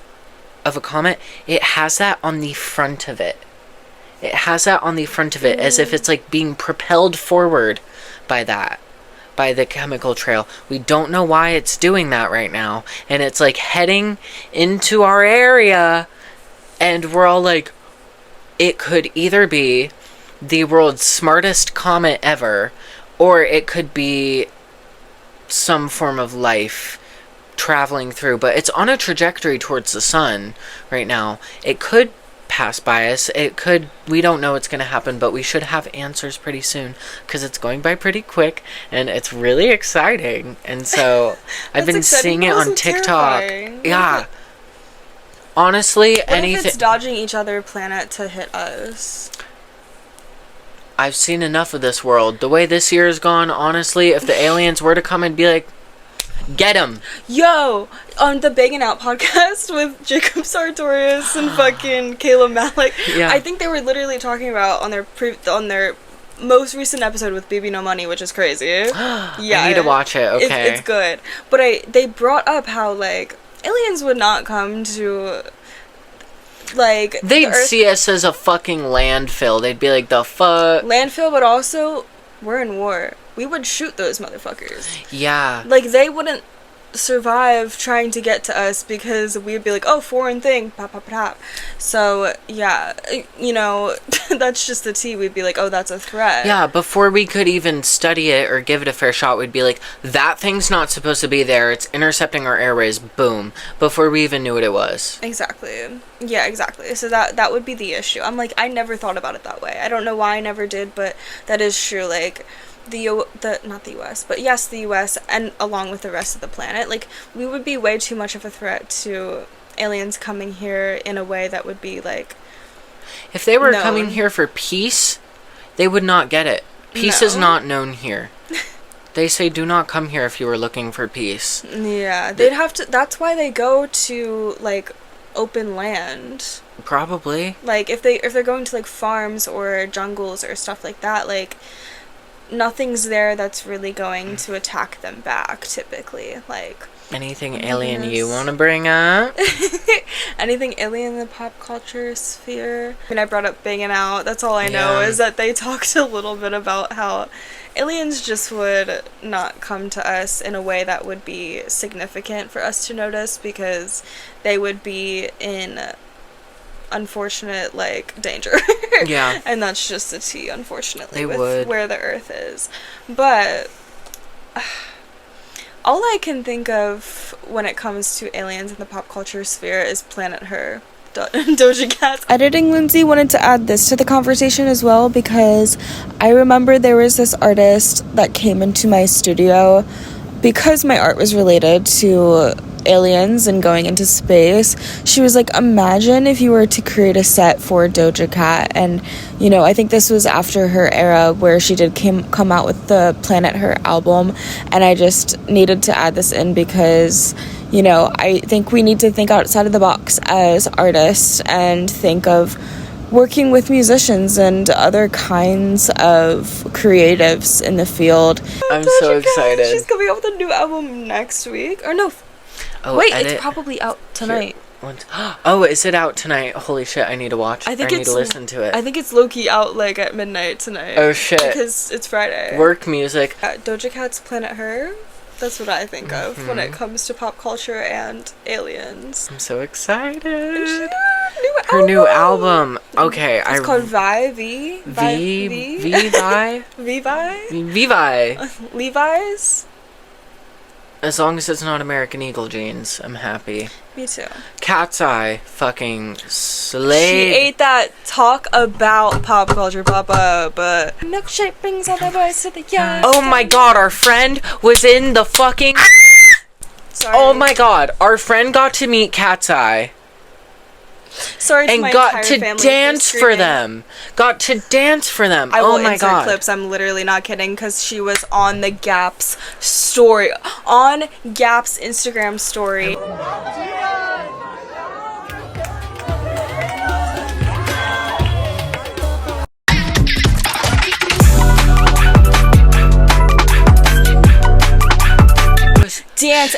Speaker 1: a comet. It has that on the front of it. It has that on the front of it as if it's like being propelled forward by the chemical trail. We don't know why it's doing that right now. And it's like heading into our area. And we're all like, it could either be the world's smartest comet ever, or it could be some form of life traveling through. But it's on a trajectory towards the sun right now. It could pass by us. It could, we don't know what's going to happen, but we should have answers pretty soon because it's going by pretty quick and it's really exciting. And so I've been seeing it on TikTok.
Speaker 2: Terrifying.
Speaker 1: Yeah. Honestly,
Speaker 2: what
Speaker 1: anything.
Speaker 2: If it's dodging each other planet to hit us?
Speaker 1: I've seen enough of this world. The way this year has gone, honestly, if the aliens were to come and be like, get him.
Speaker 2: Yo, on the Bangin' Out podcast with Jacob Sartorius and fucking Kayla Malik, I think they were literally talking about on their most recent episode with Baby No Money, which is crazy.
Speaker 1: I need to watch it. Okay,
Speaker 2: it's good. But they brought up how like aliens would not come to like
Speaker 1: they'd see us as a fucking landfill. They'd be like, the fuck
Speaker 2: landfill, but also we're in war. We would shoot those motherfuckers.
Speaker 1: Yeah.
Speaker 2: Like, they wouldn't survive trying to get to us because we'd be like, oh, foreign thing, pop, pop, pop. So, yeah, you know, that's just the tea. We'd be like, oh, that's a threat.
Speaker 1: Yeah, before we could even study it or give it a fair shot, we'd be like, that thing's not supposed to be there. It's intercepting our airways. Boom. Before we even knew what it was.
Speaker 2: Exactly. Yeah, exactly. So that would be the issue. I'm like, I never thought about it that way. I don't know why I never did, but that is true. Like, not the US, but yes, the US, and along with the rest of the planet, like, we would be way too much of a threat to aliens coming here in a way that would be, like,
Speaker 1: if they were coming here for peace, they would not get it. Peace is not known here. They say do not come here if you are looking for peace.
Speaker 2: Yeah, they'd have to, that's why they go to, like, open land.
Speaker 1: Probably.
Speaker 2: Like, if they're going to, like, farms or jungles or stuff like that, like, nothing's there that's really going to attack them back, typically. Like,
Speaker 1: anything alien you want to bring up?
Speaker 2: Anything alien in the pop culture sphere? I mean, I brought up Bangin' Out. That's all I know is that they talked a little bit about how aliens just would not come to us in a way that would be significant for us to notice because they would be in unfortunate, like, danger.
Speaker 1: Yeah.
Speaker 2: And that's just the tea, unfortunately,
Speaker 1: with
Speaker 2: where the Earth is. But all I can think of when it comes to aliens in the pop culture sphere is Planet Her. Doja Cat. Editing Lindsay wanted to add this to the conversation as well because I remember there was this artist that came into my studio because my art was related to aliens and going into space. She was like, imagine if you were to create a set for Doja Cat. And, you know, I think this was after her era where she did come out with the Planet Her album, and I just needed to add this in because, you know, I think we need to think outside of the box as artists and think of working with musicians and other kinds of creatives in the field.
Speaker 1: I'm so excited.
Speaker 2: She's coming out with a new album next week. Or no.
Speaker 1: Oh,
Speaker 2: wait, it's probably out tonight.
Speaker 1: Oh, is it out tonight? Holy shit, I need to watch it. I need to listen to it.
Speaker 2: I think it's low-key out, like, at midnight tonight.
Speaker 1: Oh, shit.
Speaker 2: Because it's Friday.
Speaker 1: Work music.
Speaker 2: Doja Cat's Planet Her. That's what I think of when it comes to pop culture and aliens.
Speaker 1: I'm so excited.
Speaker 2: Her
Speaker 1: new album. Okay,
Speaker 2: it's called Vivi. Levi's.
Speaker 1: As long as it's not American Eagle jeans, I'm happy.
Speaker 2: Me too.
Speaker 1: Cat's Eye fucking slayed.
Speaker 2: She ate that. Talk about pop culture pop-up. Milkshake brings all the boys to the yard.
Speaker 1: Oh my god, our friend was in the fucking...
Speaker 2: Sorry.
Speaker 1: Oh my god, our friend got to meet Cat's Eye.
Speaker 2: Sorry to
Speaker 1: and
Speaker 2: my
Speaker 1: got
Speaker 2: entire
Speaker 1: to
Speaker 2: family
Speaker 1: dance for them. Got to dance for them.
Speaker 2: I will
Speaker 1: oh my
Speaker 2: insert
Speaker 1: god.
Speaker 2: clips. I'm literally not kidding because she was on the Gap's story, on Gap's Instagram story. Dance.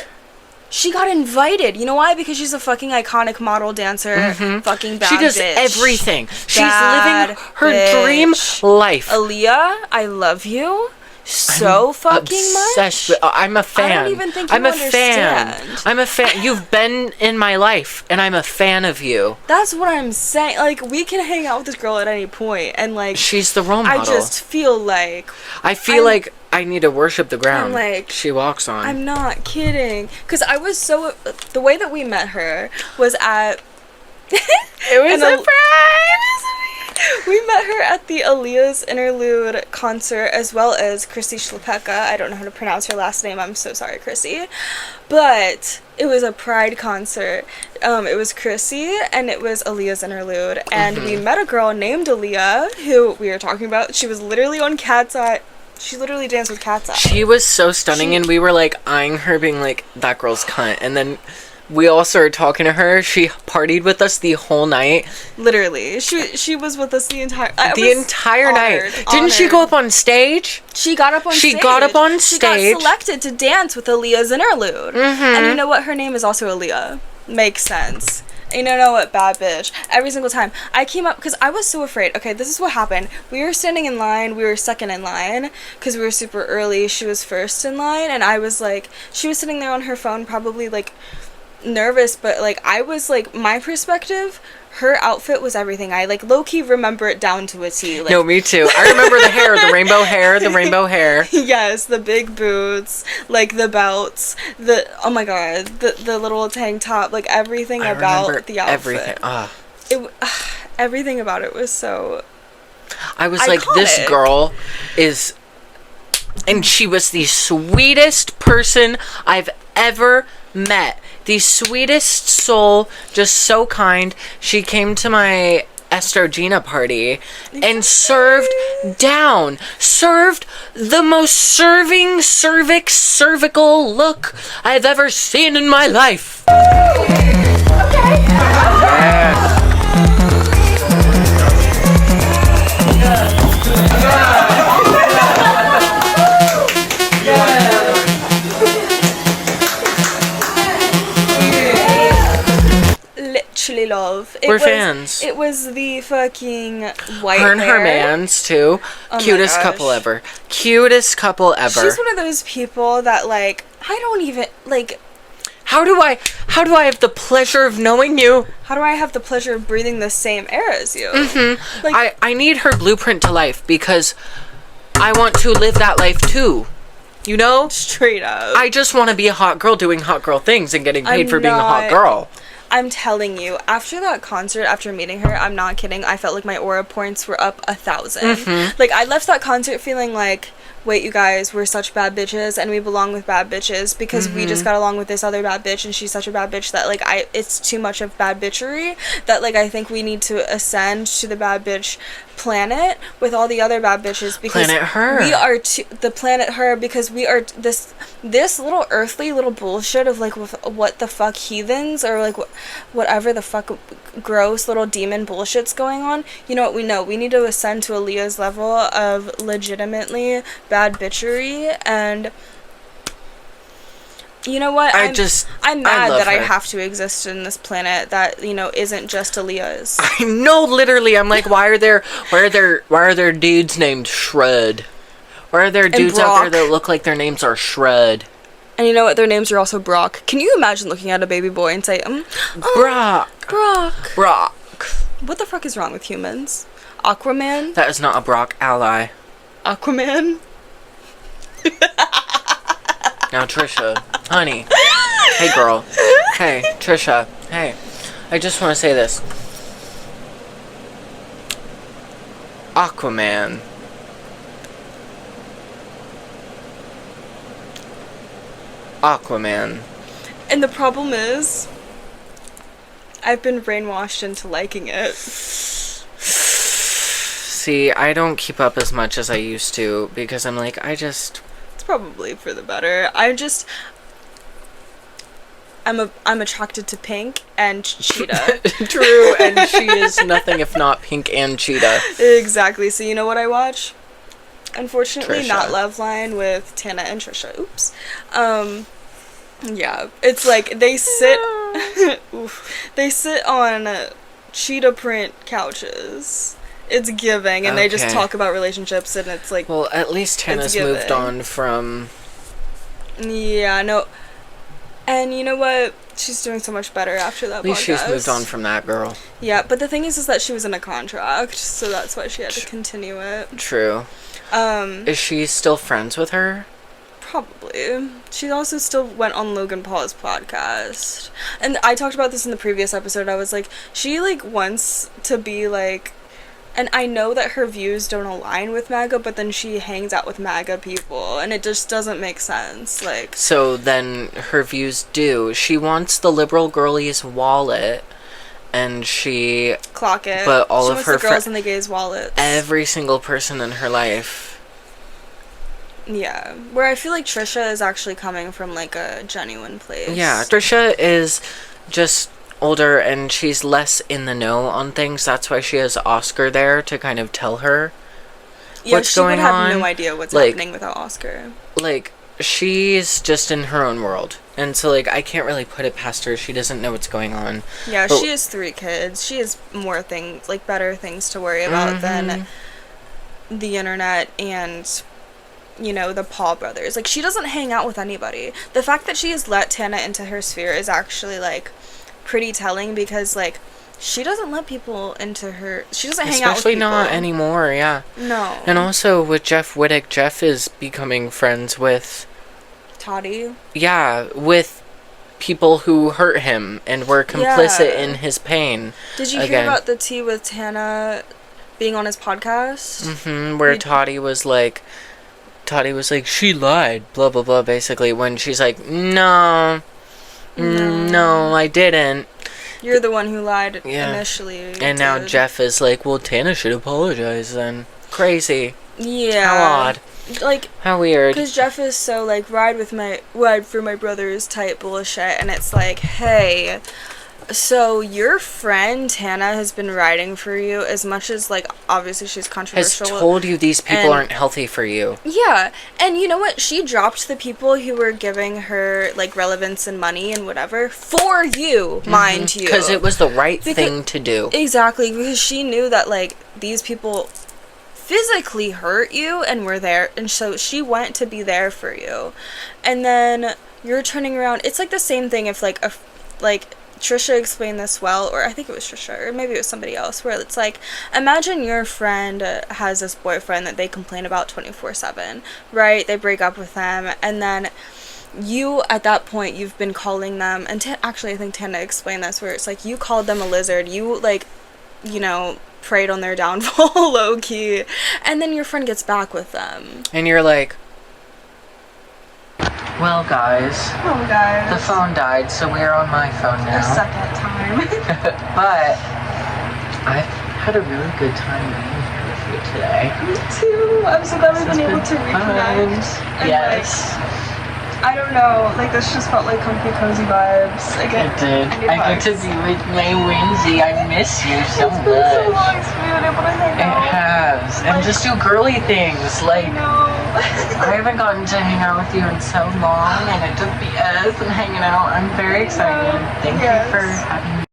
Speaker 2: She got invited. You know why? Because she's a fucking iconic model dancer. Fucking bad bitch.
Speaker 1: She does everything. She's
Speaker 2: Bad
Speaker 1: living her
Speaker 2: bitch.
Speaker 1: dream life.
Speaker 2: Aaliyah, I love you so fucking
Speaker 1: obsessed
Speaker 2: much.
Speaker 1: with, I'm a fan.
Speaker 2: I don't even think you
Speaker 1: I'm a
Speaker 2: understand.
Speaker 1: fan. I'm a fan. You've been in my life, and I'm a fan of you.
Speaker 2: That's what I'm saying. Like, we can hang out with this girl at any point, and like,
Speaker 1: she's the role model.
Speaker 2: I just feel like
Speaker 1: like I need to worship the ground
Speaker 2: like,
Speaker 1: she walks on.
Speaker 2: I'm not kidding. Because I was so... The way that we met her was at...
Speaker 1: It was a surprise!
Speaker 2: We met her at the Aaliyah's Interlude concert, as well as Chrissy Schlepeka. I don't know how to pronounce her last name. I'm so sorry, Chrissy. But it was a Pride concert. It was Chrissy, and it was Aaliyah's Interlude. And we met a girl named Aaliyah, who we were talking about. She was literally on Cat's Eye. She literally danced with Cat's Eye.
Speaker 1: She was so stunning, and we were like eyeing her, being like, that girl's cunt. And then we all started talking to her. She partied with us the whole night.
Speaker 2: Literally, she was with us the entire
Speaker 1: night. Didn't she go up on stage?
Speaker 2: She got up on stage.
Speaker 1: She got
Speaker 2: selected to dance with Aaliyah's Interlude. And you know what? Her name is also Aaliyah. Makes sense. And you know what, bad bitch. Every single time. I came up, because I was so afraid. Okay, this is what happened. We were standing in line. We were second in line, because we were super early. She was first in line, and I was like, she was sitting there on her phone, probably, like, nervous, but, like, I was, like, my perspective, her outfit was everything. I, like, low-key remember it down to a T. Like,
Speaker 1: no, me too. I remember the hair, the rainbow hair.
Speaker 2: Yes, the big boots, like, the belts, oh my god, the little tank top, like, everything about the outfit.
Speaker 1: Everything.
Speaker 2: Everything about it was so
Speaker 1: I was
Speaker 2: iconic.
Speaker 1: Like, this girl is... And she was the sweetest person I've ever met. The sweetest soul, just so kind. She came to my Estrogena party and served the most serving cervical look I've ever seen in my life.
Speaker 2: Literally love.
Speaker 1: We're fans.
Speaker 2: It was the fucking white
Speaker 1: her and
Speaker 2: hair.
Speaker 1: her mans too.
Speaker 2: Oh
Speaker 1: Cutest couple ever. Cutest couple ever.
Speaker 2: She's one of those people that, like, I don't even, like...
Speaker 1: How do I have the pleasure of knowing you?
Speaker 2: How do I have the pleasure of breathing the same air as you?
Speaker 1: Like, I need her blueprint to life because I want to live that life too. You know?
Speaker 2: Straight up.
Speaker 1: I just want to be a hot girl doing hot girl things and getting paid for being a hot girl.
Speaker 2: I'm telling you, after that concert, after meeting her, I'm not kidding, I felt like my aura points were up 1,000. Like, I left that concert feeling like, wait, you guys, we're such bad bitches, and we belong with bad bitches, because we just got along with this other bad bitch, and she's such a bad bitch that, like, it's too much of bad bitchery, that, like, I think we need to ascend to the bad bitch planet with all the other bad bitches, because
Speaker 1: planet her.
Speaker 2: We are the planet her, because we are this little earthly little bullshit of, like, what the fuck heathens, or, like, whatever the fuck gross little demon bullshit's going on. You know what? We need to ascend to Aaliyah's level of legitimately bad bitchery, and you know what? I'm mad that I have to exist in this planet that, you know, isn't just Aaliyah's.
Speaker 1: I know, literally. I'm like, why are there dudes named Shred? Why are there dudes out there that look like their names are Shred?
Speaker 2: And you know what? Their names are also Brock. Can you imagine looking at a baby boy and say,
Speaker 1: Brock.
Speaker 2: Brock.
Speaker 1: Brock.
Speaker 2: What the fuck is wrong with humans? Aquaman?
Speaker 1: That is not a Brock ally.
Speaker 2: Aquaman?
Speaker 1: Now, Trisha, honey. Hey, girl. Hey, Trisha. Hey. I just want to say this. Aquaman. Aquaman.
Speaker 2: And the problem is, I've been brainwashed into liking it.
Speaker 1: See, I don't keep up as much as I used to because I'm like,
Speaker 2: It's probably for the better. I'm attracted to Pink and Cheetah.
Speaker 1: True, and she is nothing if not Pink and Cheetah.
Speaker 2: Exactly. So you know what I watch? Unfortunately,
Speaker 1: Trisha.
Speaker 2: not Love Line with Tana and Trisha. Oops. Yeah, it's like they sit they sit on cheetah print couches. It's giving, and they just
Speaker 1: Okay.
Speaker 2: talk about relationships, and it's like,
Speaker 1: Well, at least Tana's
Speaker 2: giving.
Speaker 1: moved on from...
Speaker 2: yeah, no. And you know what? She's doing so much better after that
Speaker 1: At least
Speaker 2: podcast.
Speaker 1: she's moved on from that girl.
Speaker 2: Yeah, but the thing is that she was in a contract, so that's why she had to continue it.
Speaker 1: True. Is she still friends with her?
Speaker 2: Probably. She also still went on Logan Paul's podcast. And I talked about this in the previous episode. I was like, she, like, wants to be, like... And I know that her views don't align with MAGA, but then she hangs out with MAGA people, and it just doesn't make sense. Like...
Speaker 1: So then her views do. She wants the liberal girlie's wallet, and she...
Speaker 2: Clock it.
Speaker 1: But all
Speaker 2: she
Speaker 1: of
Speaker 2: wants
Speaker 1: her
Speaker 2: the girls and the gays' wallets.
Speaker 1: Every single person in her life...
Speaker 2: Yeah, where I feel like Trisha is actually coming from, like, a genuine place.
Speaker 1: Yeah, Trisha is just older and she's less in the know on things. That's why she has Oscar there to kind of tell her what's going on.
Speaker 2: She would have no idea what's happening without Oscar.
Speaker 1: Like, she's just in her own world. And so, like, I can't really put it past her. She doesn't know what's going on.
Speaker 2: Yeah,
Speaker 1: But
Speaker 2: she has 3 kids. She has more things, like, better things to worry about than the internet and... you know, the Paul brothers. Like, she doesn't hang out with anybody. The fact that she has let Tana into her sphere is actually, like, pretty telling because, like, she doesn't let people into her... She doesn't hang out with people.
Speaker 1: Especially not anymore, yeah.
Speaker 2: No.
Speaker 1: And also with Jeff Wittick, Jeff is becoming friends with...
Speaker 2: Toddy?
Speaker 1: Yeah, with people who hurt him and were complicit in his pain.
Speaker 2: Did you hear about the tea with Tana being on his podcast?
Speaker 1: Mm-hmm, where Toddy was like, she lied, blah, blah, blah, basically, when she's like, no, I didn't.
Speaker 2: You're the one who lied initially.
Speaker 1: And now Jeff is like, well, Tana should apologize then. Crazy.
Speaker 2: Yeah.
Speaker 1: How odd.
Speaker 2: Like,
Speaker 1: how weird.
Speaker 2: Because Jeff is so, like, ride for my brothers type bullshit, and it's like, hey... So, your friend, Tana, has been riding for you as much as, like, obviously she's controversial.
Speaker 1: Has told you these people aren't healthy for you.
Speaker 2: Yeah. And you know what? She dropped the people who were giving her, like, relevance and money and whatever for you, mind you.
Speaker 1: Because it was the right thing to do.
Speaker 2: Exactly. Because she knew that, like, these people physically hurt you and were there. And so she went to be there for you. And then you're turning around. It's, like, the same thing if, like, Trisha explained this well, or I think it was Trisha, or maybe it was somebody else, where it's like, imagine your friend has this boyfriend that they complain about 24/7, right? They break up with them, and then you, at that point, you've been calling them, and actually, I think Tana explained this, where it's like, you called them a lizard, you, like, you know, preyed on their downfall, low-key, and then your friend gets back with them.
Speaker 1: And you're like, well, guys, the phone died, so we're on my phone now.
Speaker 2: The second time.
Speaker 1: But I've had a really good time being here with you today.
Speaker 2: Me too. I'm so glad we've been able to reconnect.
Speaker 1: Yes.
Speaker 2: Like, I don't know, like, this just felt like comfy, cozy vibes.
Speaker 1: It did. I get to be with my Winsy. I miss you so much.
Speaker 2: It's been so long since we've been able to hang out.
Speaker 1: It has. And just do girly things. Like,
Speaker 2: I know.
Speaker 1: I haven't gotten to hang out with you in so long, and it took me us and hanging out. I'm very excited. Thank you for having me